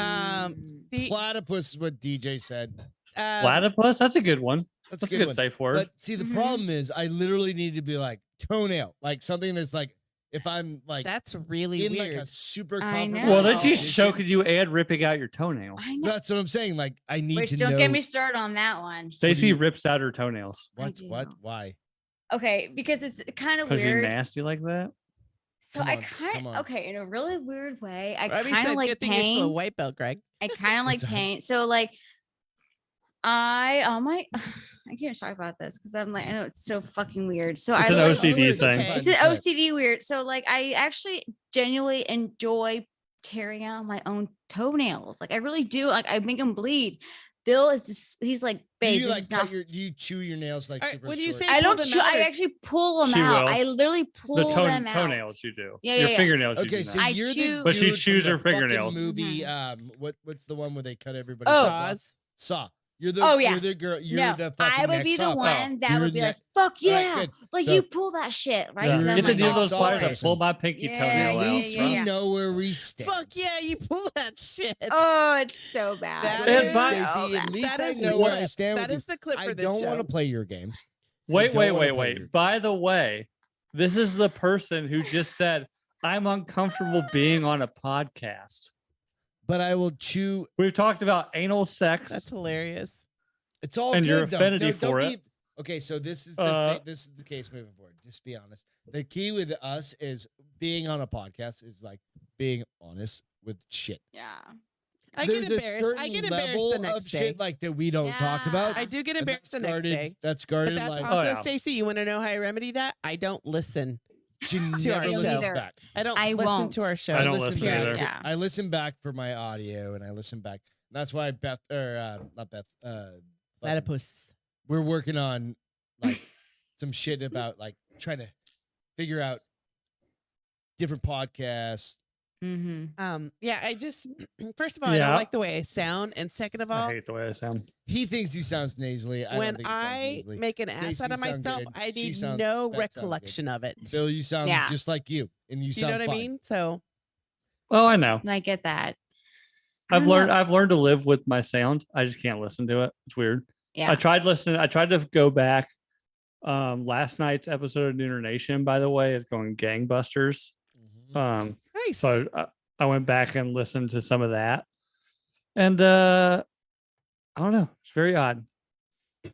The Platypus is what DJ said. Platypus? That's a good one. That's, That's a good one. safe word. But see, the Mhm. problem is, I literally need to be like toenail, like something that's like, if I'm like That's really in like weird. a super I know. compromised Well, then she's position, choking you and ripping out your toenail. I know. That's what I'm saying. Like, I need Which to don't know. get me started on that one. Stacey you- rips out her toenails I What? do What? know. Why? Okay, because it's kind of because you're weird. nasty like that. So Come I on, kind come on. okay, in a really weird way, I Robbie kind said, of like "Good thing you're still a pain. white belt, Greg." I kind of like What's that? pain. So like, I on my I can't talk about this because I'm like I know it's so fucking weird. So It's I an like, OCD It's thing. fine. It's an Okay. OCD weird. So like I actually genuinely enjoy tearing out my own toenails. Like I really do. Like I make them bleed. Bill is this. He's like, Do babe, you this like is not. do you chew your nails like All right, super what do you short? say? I don't pull them chew. out I or- actually pull them She out. will. I literally pull The them out. toenails you do. Yeah, your yeah, yeah. fingernails you Okay, do so not. I you're chew- the But she dude chews from her the fucking fingernails. Movie, what's the one where they cut everybody? Oh. Saws. Saw. You're the Oh, yeah. You're the girl. You're No, the fucking I would next be the Saw. one that You're would be ne- like, fuck All right, yeah. good. Like So- you pull that shit, right? Yeah. And I'm Get the like, needle "Oh, those Saw pliers sorry." and pull my pinky Yeah, toenail At out. yeah, least yeah, we yeah. know where we stand. Fuck yeah, you pull that shit. Oh, it's so bad. That And is- by- Stacey, at least that I is know the where I clip. stand That with is the clip you. for I this don't show. want to play your games. Wait, don't wait, wanna wait, play wait. your- By the way, this is the person who just said, I'm uncomfortable being on a podcast. But I will chew. We've talked about anal sex. That's hilarious. It's all And good, your though. affinity No, don't for be- it. Okay, so this is this is the case moving forward. Just be honest. The key with us is being on a podcast is like being honest with shit. Yeah. I There's get a embarrassed. I certain get embarrassed level the of next day. shit like that we don't talk about. Yeah. I do get and embarrassed the next day. That's But guarded that's like also, Oh, yeah. Stacey, you want to know how I remedy that? I don't listen. She To never our listens show. back. I don't I listen won't. to our show. I don't listen back. either. Yeah. I listen back for my audio, and I listen back. And that's why Beth or not Beth. Platypus. We're working on like some shit about like trying to figure out different podcasts. Mm-hmm. Yeah, I just first of all, I Yeah. don't like the way I sound, and second of I all, hate the way I sound. He thinks he sounds nasally. I when don't think he sounds I nasally. make an ass Stacey out of sound myself, good. I She need sounds- no Beth sounds good. recollection of it. Bill, you sound Yeah. just like you, and you You sound know what fine. I mean? So Oh, I know. I get that. I I've don't learned. know. I've learned to live with my sound. I just can't listen to it. It's weird. Yeah. I tried listening. I tried to go back. Last night's episode of Nooner Nation, by the way, is going gangbusters. Mhm. nice. So I went back and listened to some of that, and I don't know. It's very odd.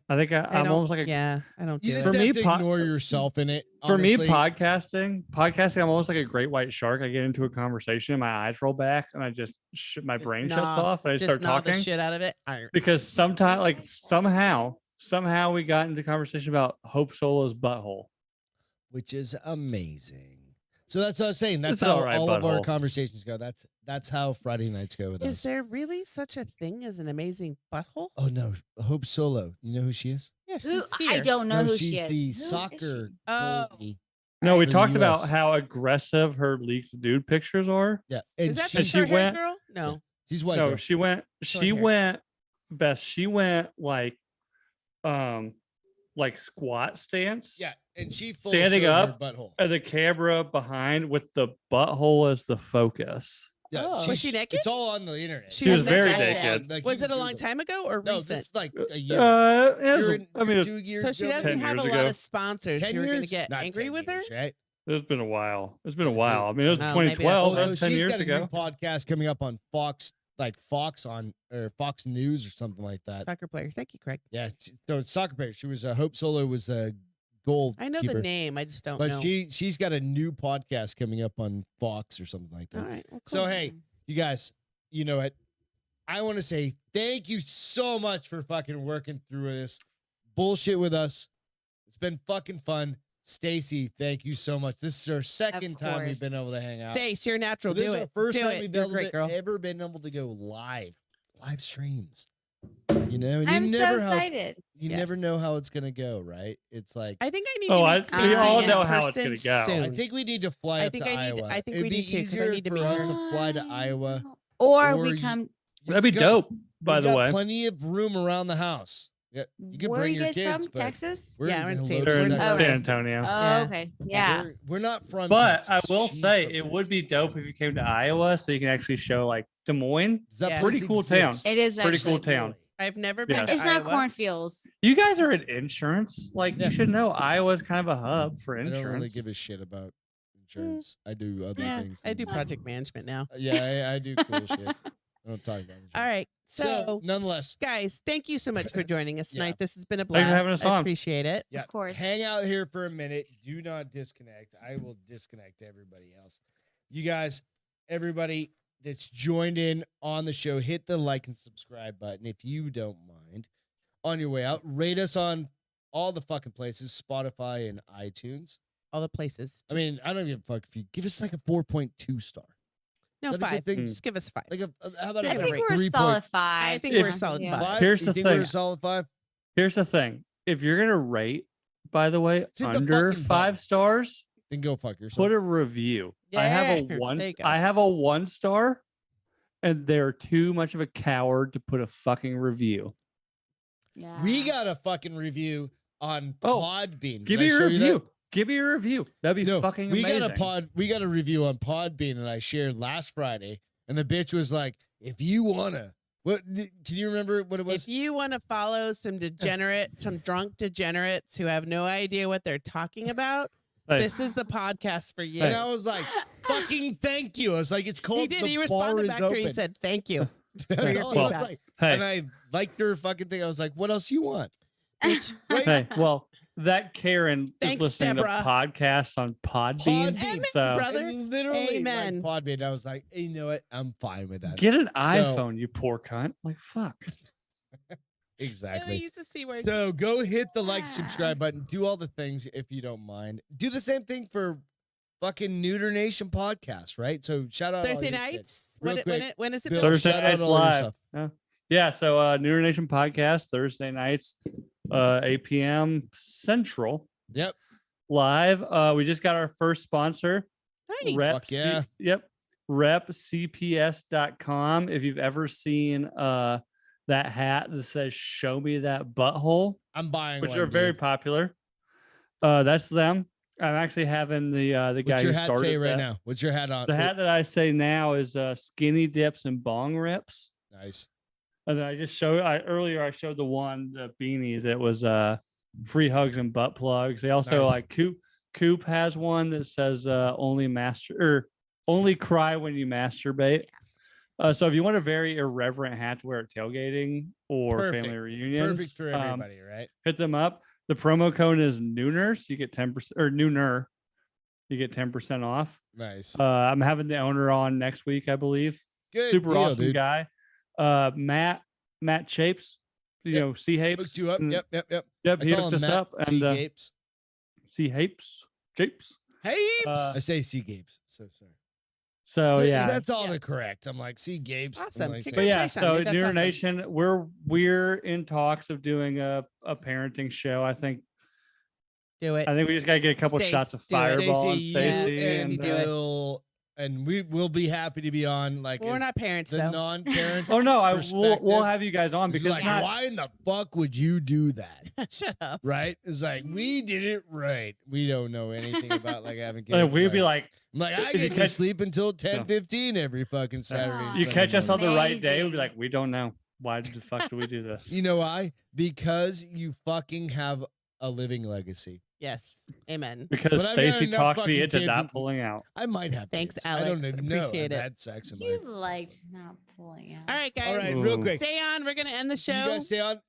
I think I I'm don't- almost like a yeah, I don't You do just For it. me, have to ignore yourself in it. for me honestly. podcasting. I'm almost like a great white shark. I get into a conversation, and my eyes roll back, and I just my Just brain gnaw- shuts off, and I Just start gnaw the talking. shit out of it. Arr. Because sometimes, like somehow we got into conversation about Hope Solo's butthole. which is amazing. So that's what I was saying. That's It's an how alright all of our butthole. conversations go. That's how Friday nights go with Is us. there really such a thing as an amazing butthole? Oh no, Hope Solo. You know who she is? Yeah, she's Who, a skier. I don't know no, who she's she is. the Who is soccer she? Oh. goalie. No, we For the talked about US. how aggressive her leaked nude pictures are. Yeah, and Is that she, the she short went- girl? No. she's white. No, girl. she went. Short She hair. went. Beth. She went like squat stance. Yeah, and she full Standing showed up. her butthole. And the camera behind with the butthole as the focus. Yeah, Oh. Was she naked? It's all on the internet. She was It's very all on, naked. like, Was you it a can long Google time ago or No, recent? this is like a year. I mean, 2 years. So she ago, doesn't 10 have a years lot ago. of sponsors 10 who are going to years? get Not angry 10 with her. years, right? it's been a while. It's been a Is it? while. I mean, it was Oh, maybe 2012. no, That's 10 she's years got a new ago. podcast coming up on Fox, like Fox on or Fox News or something like that. Soccer player. Thank you, Craig. Yeah, so it's soccer player. She was Hope Solo was a goal. I know the name. I just don't but know. she's got a new podcast coming up on Fox or something like that. All right. Well, So cool. hey, you guys, you know what? I want to say thank you so much for fucking working through this bullshit with us. It's been fucking fun. Stacy, thank you so much. This is our second time we've been course. able to hang out. Stace, you're natural. This Do is it. our first Do time it. we've You're a been great able girl. to, ever been able to go live streams. You know, and I'm you so never how it's- excited. you Yes. never know how it's gonna go, right? It's like I think I need Oh, to I- meet we Stacey all in know how it's person gonna go. soon. I think we need to fly I up think to I need- Iowa. I think It'd we be need to, 'cause I easier need to for meet us her. to fly to Iowa. Or or we you- come. That'd be Go- dope, by We've the got way. plenty of room around the house. Yeah, you can Where are bring you your guys kids. from? but Texas? We're Yeah, we're in in San They're in Texas. San Oh, Antonio. Oh, Yeah. okay. Yeah. We're not from But Texas. I will She's say from it would be Texas. dope if you came to Iowa so you can actually show like Des Moines. Does that Yeah. place Pretty cool town. exist? It is Pretty cool actually. town. I've never Yeah. been to It's not Iowa. cornfields. You guys are in insurance. Like Yeah. you should know Iowa's kind of a hub for I insurance. don't really give a shit about insurance. I do other Yeah, things. I do than- project management now. Yeah, I do cool shit. I don't talk about insurance. All right. So, nonetheless, guys, thank you so much for joining us Yeah. tonight. This has been a Thanks for blast. having us I on. appreciate it. yeah, Of course. hang out here for a minute. Do not disconnect. I will disconnect everybody else. You guys, everybody that's joined in on the show, hit the like and subscribe button if you don't mind. On your way out, rate us on all the fucking places, Spotify and iTunes. All the places. I mean, I don't give a fuck if you give us like a 4.2 star. No, is that a good 5. thing? Just give us 5. Like how about I I a think think rate we're a 3 solid point- 5. I think to we're a be honest solid with you. 5. Here's You the think we're a thing. solid 5? Here's the thing. If you're gonna rate, by the way, Hit the under fucking 5 button. stars, Then go fuck yourself. put a review. I have Yeah, a there one. you go. I have a 1 star, and they're too much of a coward to put a fucking review. Yeah. We got a fucking review on Oh, Podbean. Give Did me I a show you that? review. Give me a review. That'd be No, fucking we amazing. we got a review on Podbean and I shared last Friday, and the bitch was like, "If you wanna, can you remember what it was?" If you want to follow some drunk degenerates who have no idea what they're talking about, Hey, this is the podcast for you. And I was like, "Fucking thank you." I was like, "It's called He did. The He Bar responded Is back to her. Open." He said, "Thank you." And your I was feedback. like- hey, and I liked her fucking thing. I was like, "What else you want?" Bitch, right? hey. Well, that Karen Thanks, is listening Deborah. to podcasts on Podbean. Podbean. So brother. And literally, Amen. like Podbean. I was like, hey, "You know what? I'm fine with that." get an iPhone, you poor cunt. Like fuck. I Exactly. used to see where So go hit the like, Yeah. subscribe button. Do all the things if you don't mind. Do the same thing for fucking Neuter Nation podcast, right? So shout out all Thursday your shit. nights. Real quick, When is it? Bill, Bill? Thursday shout out nights all your live. stuff. Yeah, so Neuter Nation podcast Thursday nights, 8 p.m. Central, Yep. live. We just got our first sponsor. Nice. Fuck yeah. repcps.com. If you've ever seen that hat that says "Show me that butthole," I'm buying which one, are very dude. popular, that's them. I'm actually having the guy What's your who hat started say right that. now? What's your hat on? The hat that I say now is skinny dips and bong rips. Nice. And then I just showed earlier I showed the beanie that was free hugs and butt plugs. They also Nice. like Coop has one that says only cry when you masturbate. So if you want a very irreverent hat to wear at tailgating or Perfect. family reunions, Perfect for everybody, right? hit them up. The promo code is Nooners. You get 10% or Nooner. You get 10% off. Nice. I'm having the owner on next week, I believe. Good Super deal, awesome dude. guy. Matt Shapes, C Hapes. Hooked you up. Yep. Yep, I he call hooked him us Matt up C. and Gapes. C Hapes, Japes. Hey. I say C. Gapes. So sorry. So yeah, That's all to correct. I'm like C. Gapes. Awesome. I'm like, but yeah, Congratulations, so dude. That's Neuter awesome. Nation, we're in talks of doing a parenting show. I think Do it. we just gotta get a couple Stace, shots of do it. Fireball and Stacey, Stacy. you and and do it. Bill, and we will be happy to be on. Like, Well, we're as not parents the though. non-parent. Oh no, we'll perspective. have you guys on It's because like, not, why in the fuck would you do that? Shut up. Right? It's like we did it right. We don't know anything about like having kids. we'd be like, I'm like, I if you get to catch- sleep until 10:15 every fucking Saturday. Aw. and you Sunday catch us on morning. the right day, we'd be Amazing. like, we don't know. Why the fuck do we do this? You know why? Because you fucking have a living legacy. Yes. Amen. Because But I've got Stacy enough talked me fucking into kids not and- pulling out. I might have. Thanks, kids. I don't Alex. even know. Appreciate I've it. had sex in my You liked not pulling out. All right, guys. All right, Ooh. real quick. Stay on. We're gonna end the show. You guys stay on.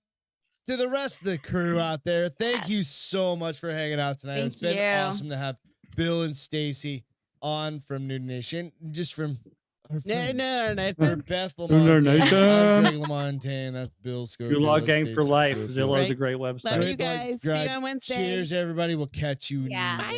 To the rest of the crew out there, thank you so much for hanging out tonight. It's Thank been you. awesome to have Bill and Stacy on from New Nation, just from our No, friends. no. For Beth New Lamontagne, Nation. I'm Greg Lamontagne, that's Bill Schofield. Your log gang Stacy for life. Schofield. Zillow is a Right. great Love website. you guys. See you on Wednesday. Cheers, everybody. We'll catch you Yeah. next.